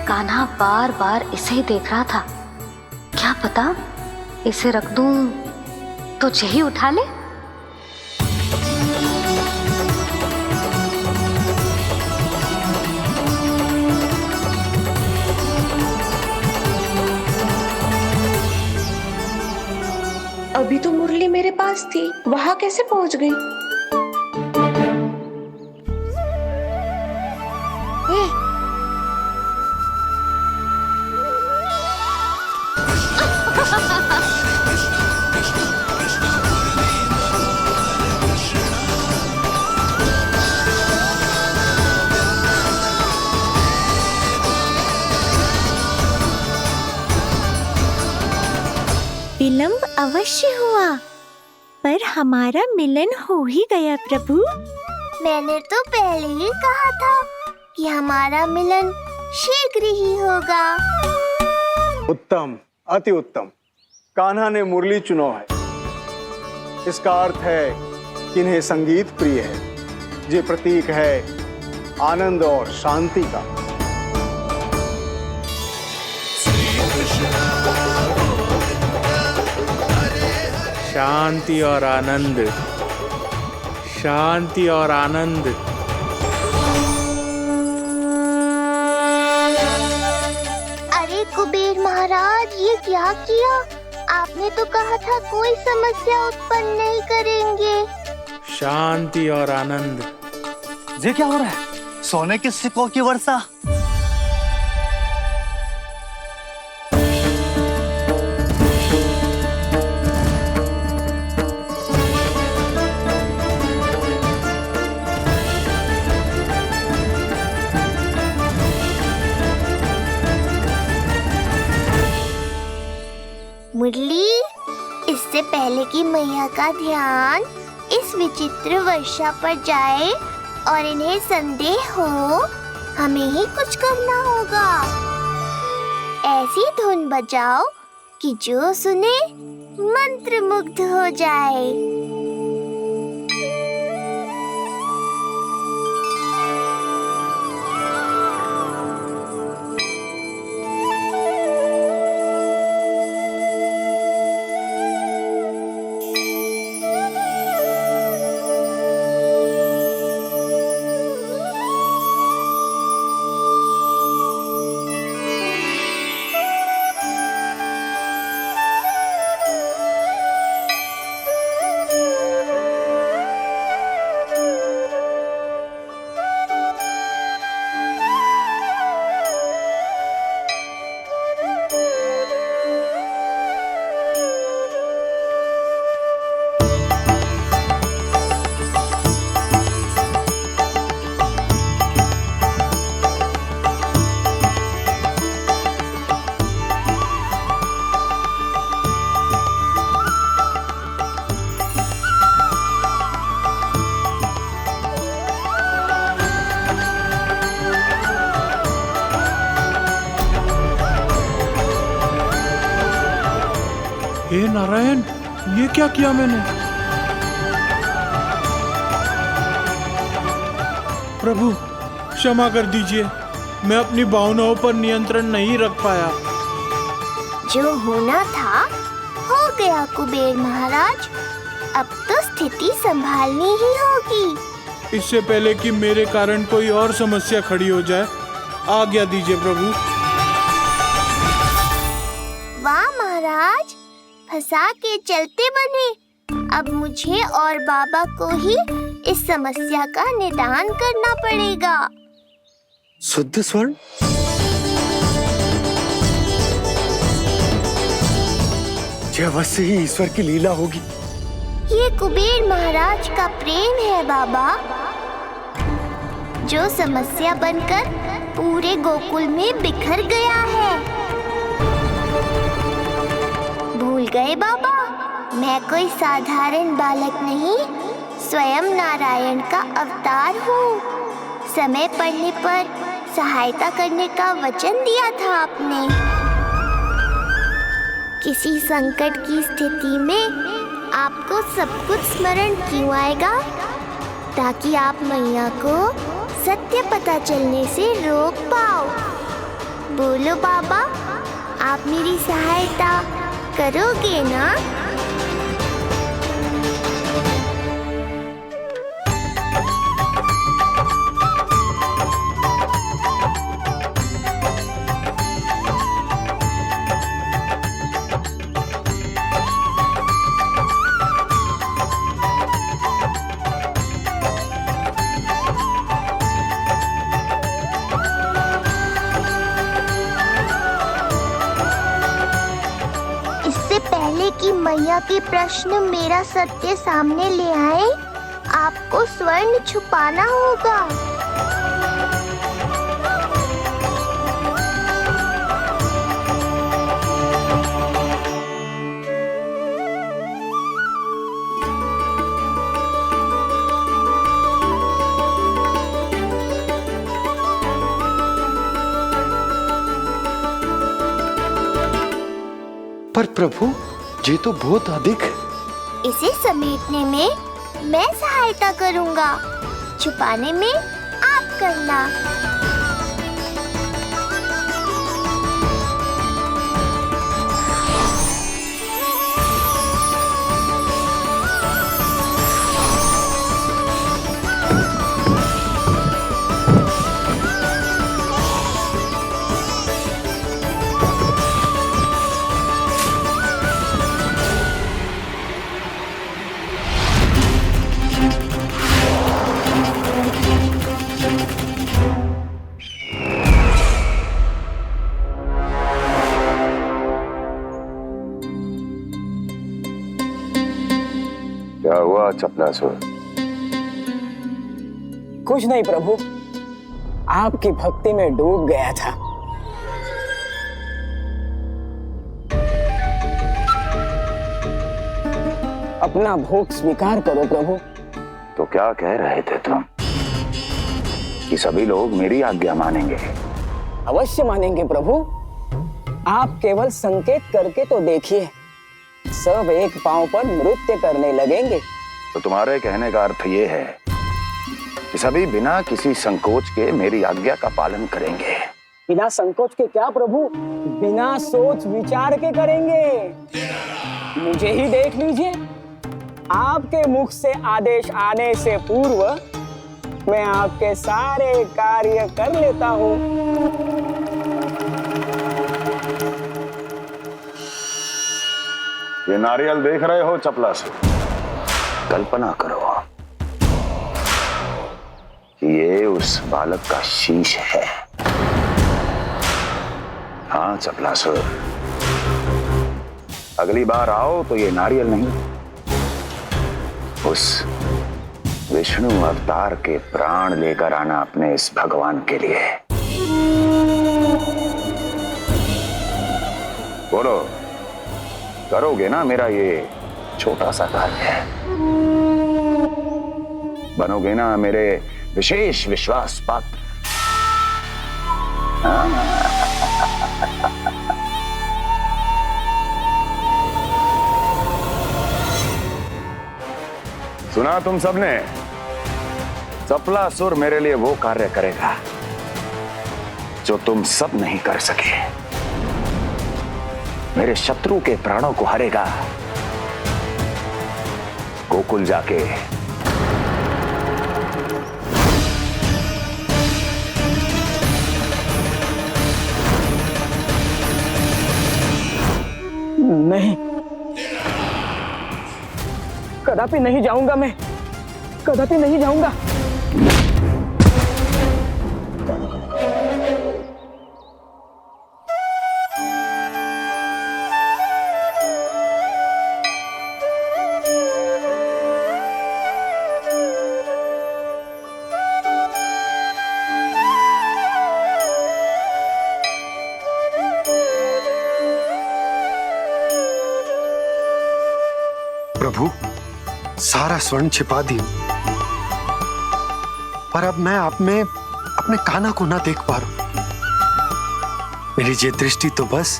कान्हा बार बार इसे ही देख रहा था। क्या पता इसे रख दूं तो यही उठा ले। अभी तो मुरली मेरे पास थी, वहां कैसे पहुंच गई? विलंब अवश्य हुआ, पर हमारा मिलन हो ही गया प्रभु। मैंने तो पहले ही कहा था कि हमारा मिलन शीघ्र ही होगा। उत्तम, अति उत्तम। कान्हा ने मुरली चुना है, इसका अर्थ है कि इन्हें संगीत प्रिय है, ये प्रतीक है आनंद और शांति का। शांति और आनंद, शांति और आनंद। अरे कुबेर महाराज, ये क्या किया? आपने तो कहा था कोई समस्या उत्पन्न नहीं करेंगे। शांति और आनंद। ये क्या हो रहा है? सोने के सिक्कों की वर्षा। मुरली, इससे पहले कि मैया का ध्यान इस विचित्र वर्षा पर जाए और इन्हें संदेह हो, हमें ही कुछ करना होगा। ऐसी धुन बजाओ कि जो सुने मंत्रमुग्ध हो जाए। हे नारायण, ये क्या किया मैंने? प्रभु क्षमा कर दीजिए, मैं अपनी भावनाओं पर नियंत्रण नहीं रख पाया। जो होना था हो गया कुबेर महाराज, अब तो स्थिति संभालनी ही होगी। इससे पहले कि मेरे कारण कोई और समस्या खड़ी हो जाए, आज्ञा दीजिए प्रभु। वाह महाराज, फंसा के चलते बने। अब मुझे और बाबा को ही इस समस्या का निदान करना पड़ेगा। शुद्ध स्वर्ण? यह अवश्य ही ईश्वर की लीला होगी। ये कुबेर महाराज का प्रेम है बाबा, जो समस्या बनकर पूरे गोकुल में बिखर गया है। भूल गए बाबा, मैं कोई साधारण बालक नहीं, स्वयं नारायण का अवतार हूँ। समय पड़ने पर सहायता करने का वचन दिया था आपने। किसी संकट की स्थिति में आपको सब कुछ स्मरण क्यों आएगा? ताकि आप मैया को सत्य पता चलने से रोक पाओ। बोलो बाबा, आप मेरी सहायता करोगे ना? कि मैया के प्रश्न मेरा सत्य सामने ले आए, आपको स्वर्ण छुपाना होगा। पर प्रभु, ये तो बहुत अधिक। इसे समेटने में मैं सहायता करूंगा, छुपाने में आप करना। क्या हुआ चपलासुर? कुछ नहीं प्रभु, आपकी भक्ति में डूब गया था। अपना भोग स्वीकार करो प्रभु। तो क्या कह रहे थे तुम कि सभी लोग मेरी आज्ञा मानेंगे? अवश्य मानेंगे प्रभु। आप केवल संकेत करके तो देखिए, सब एक पांव पर नृत्य करने लगेंगे। तो तुम्हारे कहने का अर्थ ये है कि सभी बिना किसी संकोच के मेरी आज्ञा का पालन करेंगे? बिना संकोच के क्या प्रभु, बिना सोच विचार के करेंगे। मुझे ही देख लीजिए, आपके मुख से आदेश आने से पूर्व मैं आपके सारे कार्य कर लेता हूँ। ये नारियल देख रहे हो चपलासुर? कल्पना करो कि ये उस बालक का शीश है। हाँ चपलासुर, अगली बार आओ तो ये नारियल नहीं, उस विष्णु अवतार के प्राण लेकर आना अपने इस भगवान के लिए। बोलो, करोगे ना मेरा ये छोटा सा कार्य? बनोगे ना मेरे विशेष विश्वास पात्र? सुना तुम सबने? चपलासुर मेरे लिए वो कार्य करेगा जो तुम सब नहीं कर सके। मेरे शत्रु के प्राणों को हरेगा। गोकुल जाके नहीं, कदापि नहीं जाऊंगा मैं, कदापि नहीं जाऊंगा। प्रभु, सारा स्वर्ण छिपा दी, पर अब मैं आप में अपने कान्हा को ना देख पा रहा हूं। मेरी ये दृष्टि तो बस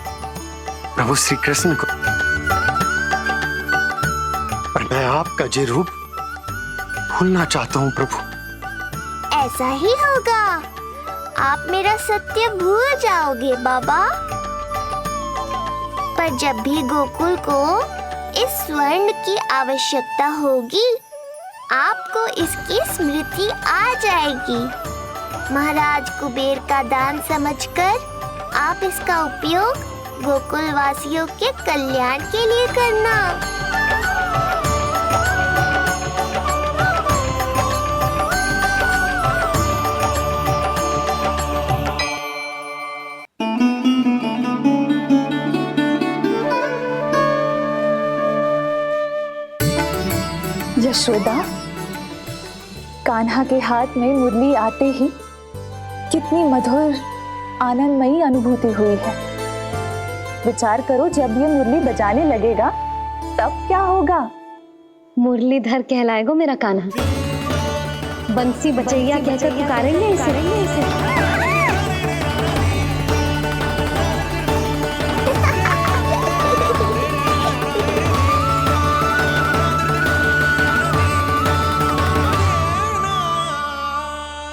प्रभु श्री कृष्ण को, पर मैं आपका ये रूप भूलना चाहता हूं प्रभु। ऐसा ही होगा, आप मेरा सत्य भूल जाओगे बाबा। पर जब भी गोकुल को इस स्वर्ण की आवश्यकता होगी, आपको इसकी स्मृति आ जाएगी। महाराज कुबेर का दान समझकर आप इसका उपयोग गोकुल वासियों के कल्याण के लिए करना। यशोदा, कान्हा के हाथ में मुरली आते ही कितनी मधुर आनंदमयी अनुभूति हुई है। विचार करो, जब ये मुरली बजाने लगेगा तब क्या होगा? मुरलीधर कहलाएगा मेरा कान्हा। बंसी बजैया कहकर पुकारेंगे इसे।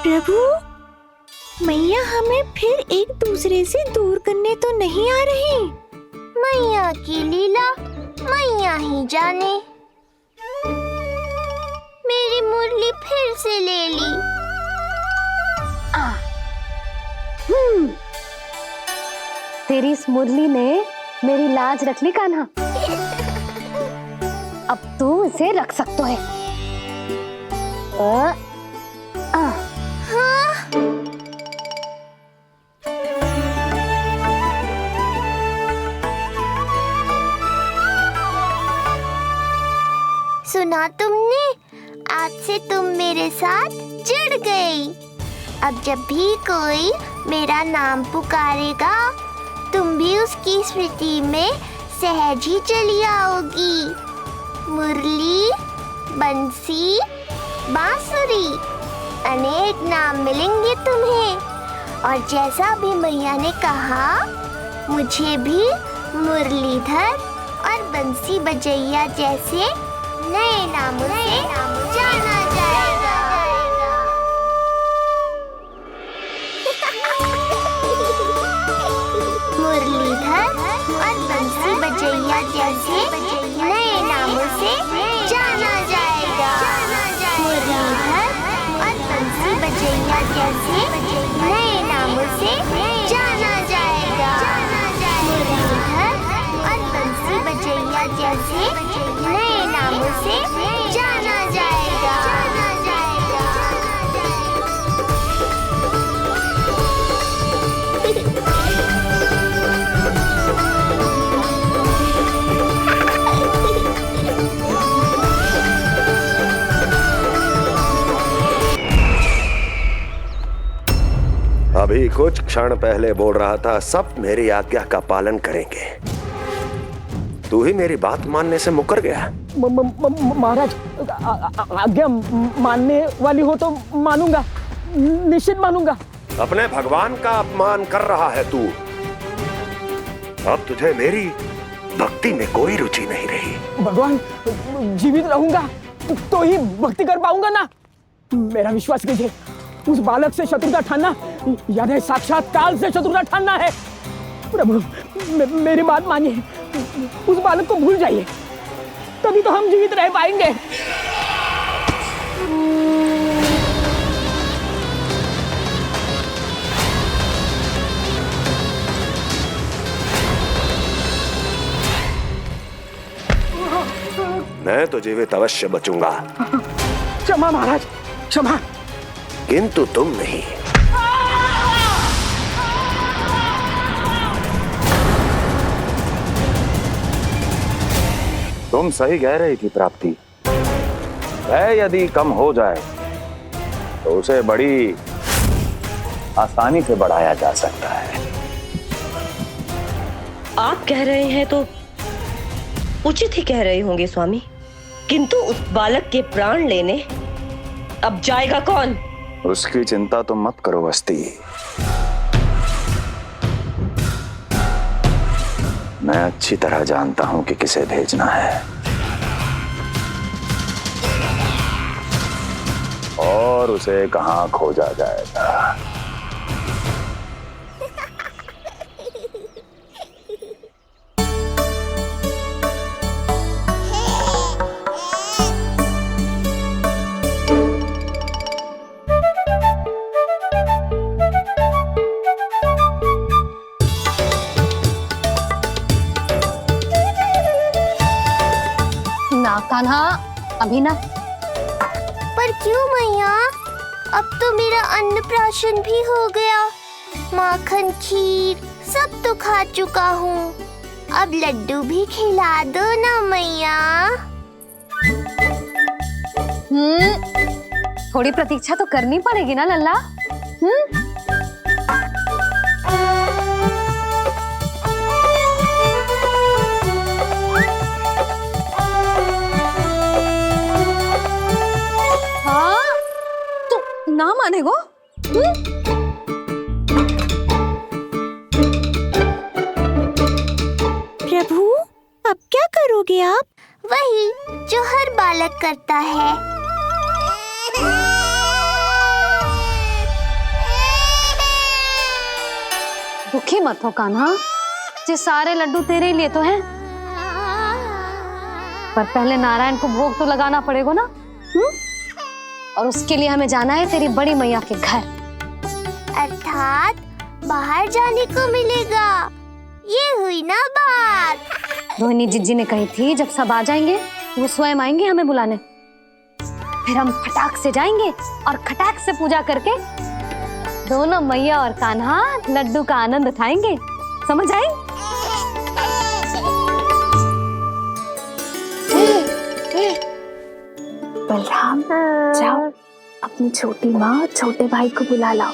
प्रभु, मैया हमें फिर एक दूसरे से दूर करने तो नहीं आ रही। मैया की लीला मैया ही जाने। मेरी मुरली फिर से ले ली। तेरी इस मुरली ने मेरी लाज रख ली कान्हा। अब तू इसे रख सकता है। सुना तुमने? आज से तुम मेरे साथ जुड़ गई। अब जब भी कोई मेरा नाम पुकारेगा, तुम भी उसकी स्मृति में सहज ही चली आओगी। मुरली, बंसी, बांसुरी, अनेक नाम मिलेंगे तुम्हें। और जैसा भी मैया ने कहा, मुझे भी मुरलीधर और बंसी बजैया जैसे नए नामों से जाना जाएगा। मुरलीधर और बंसी बजैया जैसे नए नामों से जाना जाएगा। मुरलीधर और बंसी बजैया जैसे नए नामों से जाना जाएगा। मुरलीधर और बंसी बजैया जैसे नए नामों से जाना जाएगा। अभी कुछ क्षण पहले बोल रहा था सब मेरी आज्ञा का पालन करेंगे। तू ही मेरी बात मानने से मुकर गया। महाराज, आज्ञा मानने वाली हो तो मानूंगा, निश्चित मानूंगा। अपने भगवान का अपमान कर रहा है तू। अब तुझे मेरी भक्ति में कोई रुचि नहीं रही। भगवान, जीवित रहूंगा तो ही भक्ति कर पाऊंगा ना। मेरा विश्वास कीजिए, उस बालक से शत्रुता ठानना यानी साक्षात काल से शत्रुता ठानना है। प्रभु मेरी बात मानिए, उस बालक को भूल जाइए, तभी तो हम जीवित रह पाएंगे। मैं तो जीवित अवश्य बचूंगा। क्षमा महाराज, क्षमा। किंतु तुम नहीं। तुम सही कह रही थी प्राप्ति। भय यदि कम हो जाए तो उसे बड़ी आसानी से बढ़ाया जा सकता है। आप कह रहे हैं तो उचित ही कह रहे होंगे स्वामी, किंतु उस बालक के प्राण लेने अब जाएगा कौन? उसकी चिंता तो मत करो अस्ति। मैं अच्छी तरह जानता हूं कि किसे भेजना है और उसे कहां खोजा जाएगा। कान्हा अभी ना। पर क्यों मैया? अब तो मेरा अन्नप्राशन भी हो गया। माखन खीर सब तो खा चुका हूँ। अब लड्डू भी खिला दो ना मैया। थोड़ी प्रतीक्षा तो करनी पड़ेगी ना लल्ला। ना माने गो? प्रभु अब क्या करोगे आप? वही जो हर बालक करता है। दुखी मत हो कान्हा, ये सारे लड्डू तेरे लिए तो हैं। पर पहले नारायण को भोग तो लगाना पड़ेगा ना। और उसके लिए हमें जाना है तेरी बड़ी मैया के घर। अर्थात बाहर जाने को मिलेगा, ये हुई ना बात। रोहिणी जिज्जी ने कही थी जब सब आ जाएंगे वो स्वयं आएंगे हमें बुलाने। फिर हम फटाक से जाएंगे और खटाक से पूजा करके दोनों मैया और कान्हा लड्डू का आनंद उठाएंगे। समझ आई? बलराम जाओ अपनी छोटी माँ और छोटे भाई को बुला लाओ।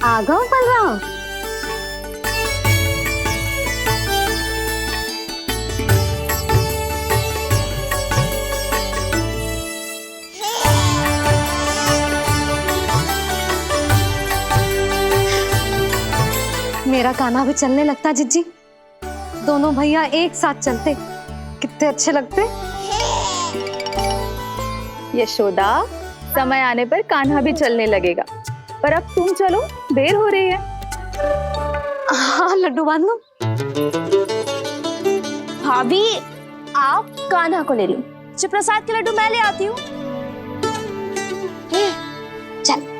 आ गओ बलराम। मेरा कान्हा भी चलने लगता जिज्जी। दोनों भैया एक साथ चलते कितने अच्छे लगते। यशोदा, समय आने पर कान्हा भी चलने लगेगा, पर अब तुम चलो, देर हो रही है। हाँ लड्डू बांध लो। भाभी आप कान्हा को ले लो, प्रसाद के लड्डू मैं ले आती हूँ। चल।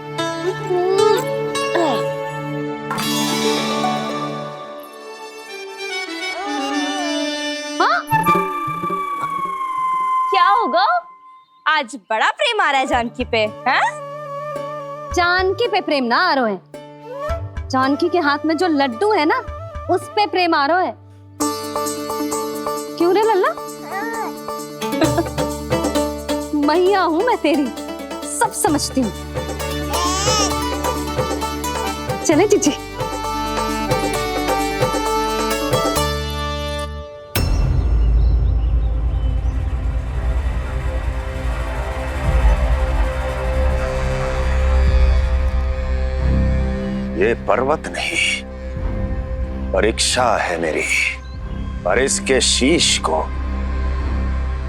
क्या होगा? आज बड़ा प्रेम आ रहा है जानकी पे, हैं? जानकी पे प्रेम ना आ रहा है, जानकी के हाथ में जो लड्डू है ना उस पे प्रेम आ रहा है। क्यों रे लल्ला? मैया हूं मैं तेरी, सब समझती हूँ। चले जीजी। ये पर्वत नहीं, परीक्षा है मेरी। और इसके शीश को,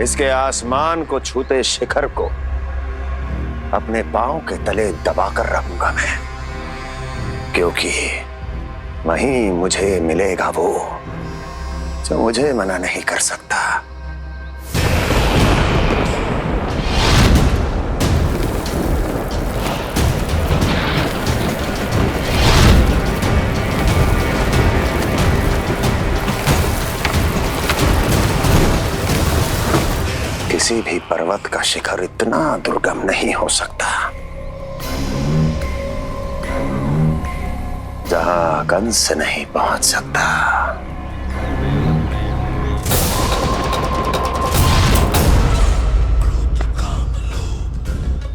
इसके आसमान को छूते शिखर को अपने पांव के तले दबाकर रखूंगा मैं, क्योंकि वहीं मुझे मिलेगा वो जो मुझे मना नहीं कर सकता। किसी भी पर्वत का शिखर इतना दुर्गम नहीं हो सकता जहां कंस नहीं पहुंच सकता। क्रोध काम लोभ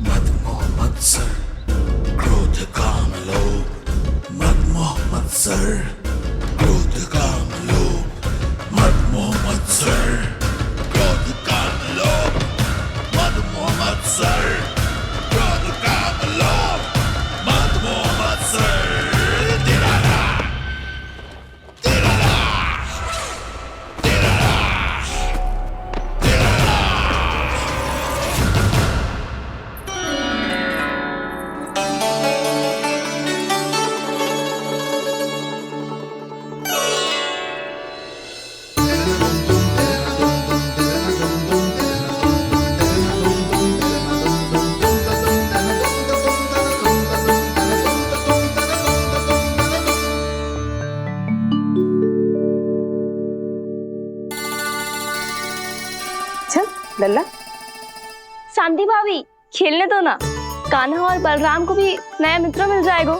मद मोह मत्सर, क्रोध काम लोभ मद मोह मत्सर, क्रोध काम लोभ मद मोह मत्सर, क्रोध काम लोभ मद मोह मत्सर। लल्ला, शांति भाभी खेलने दो ना, कान्हा और बलराम को भी नया मित्र मिल जाएगा।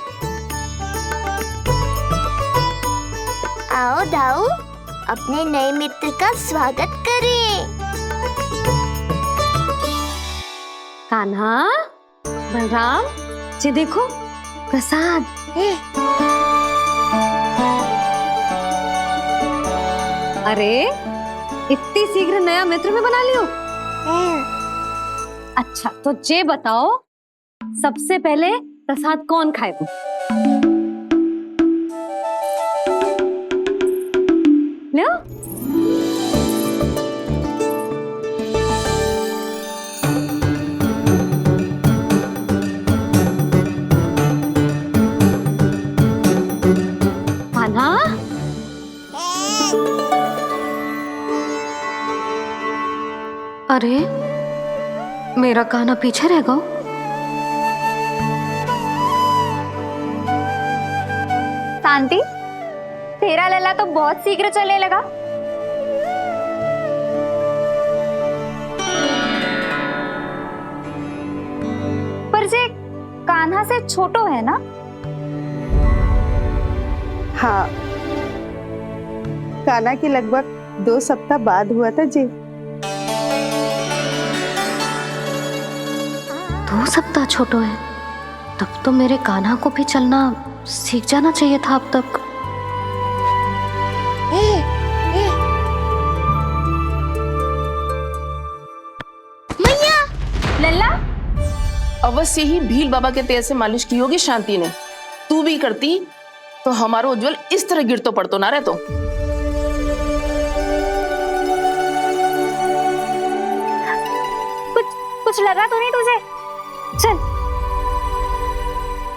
आओ दाऊ, अपने नए मित्र का स्वागत करें। कान्हा, बलराम, ये देखो प्रसाद। अरे इतनी शीघ्र नया मित्र में बना लियो? अच्छा तो ये बताओ, सबसे पहले प्रसाद कौन खाएगा? लो। कान्हा, अरे मेरा कान्हा पीछे रह गया। शांति, तेरा लल्ला तो बहुत शीघ्र चलने लगा। पर जे कान्हा से छोटो है ना? हाँ, कान्हा की लगभग 2 सप्ताह बाद हुआ था जी। 2 सप्ताह छोटो है, तब तो मेरे कान्हा को भी चलना सीख जाना चाहिए था अब तक। मैया, लल्ला, अवश्य ही भील बाबा के तेल से मालिश की होगी शांति ने। तू भी करती तो हमारा उज्जवल इस तरह गिर तो पड़तो ना रहतो। कुछ लगा तो नहीं तुझे? चल।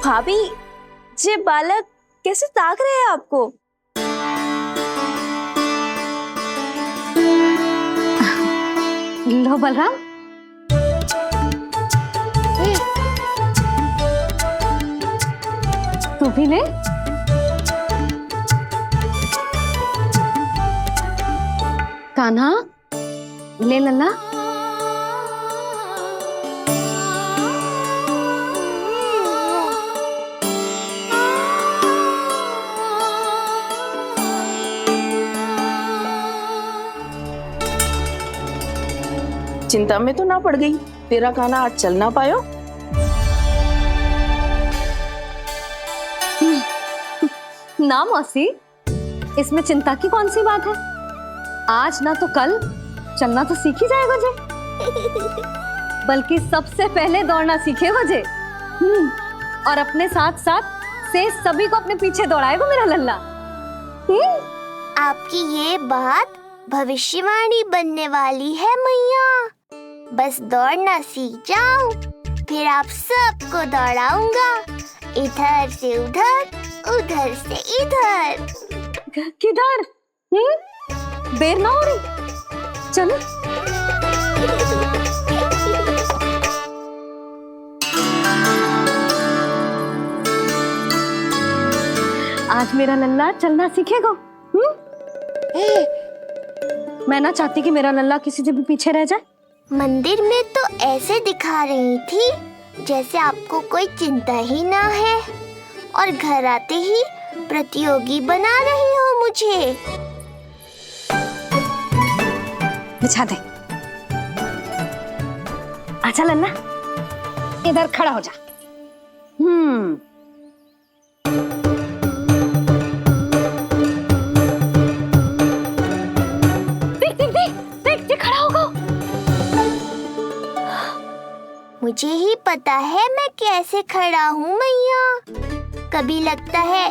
भाभी, ये बालक कैसे ताक रहे हैं आपको? लो बलराम, तू भी ले। कान्हा, ले लल्ला। चिंता में तो ना पड़ गई, तेरा कान्हा आज चल ना पायो? ना मौसी, इसमें चिंता की कौन सी बात है? आज ना तो कल चलना तो सीख ही जाएगा जे। बल्कि सबसे पहले दौड़ना सीखेगा जे। और अपने साथ साथ से सभी को अपने पीछे दौड़ाएगा मेरा लल्ला। आपकी ये बात भविष्यवाणी बनने वाली है मैया। बस दौड़ना सीख जाऊं, फिर आप सबको दौड़ाऊंगा, इधर से उधर, उधर से इधर। किधर? देर ना हो रही, चलो। आज मेरा लल्ला चलना सीखेगा। मैं ना चाहती कि मेरा लल्ला किसी से भी पीछे रह जाए। मंदिर में तो ऐसे दिखा रही थी जैसे आपको कोई चिंता ही ना है, और घर आते ही प्रतियोगी बना रही हो मुझे। बिछा दे। आजा लल्ला, इधर खड़ा हो जा। देख खड़ा होगा। मुझे ही पता है मैं कैसे खड़ा हूँ मैया। कभी लगता है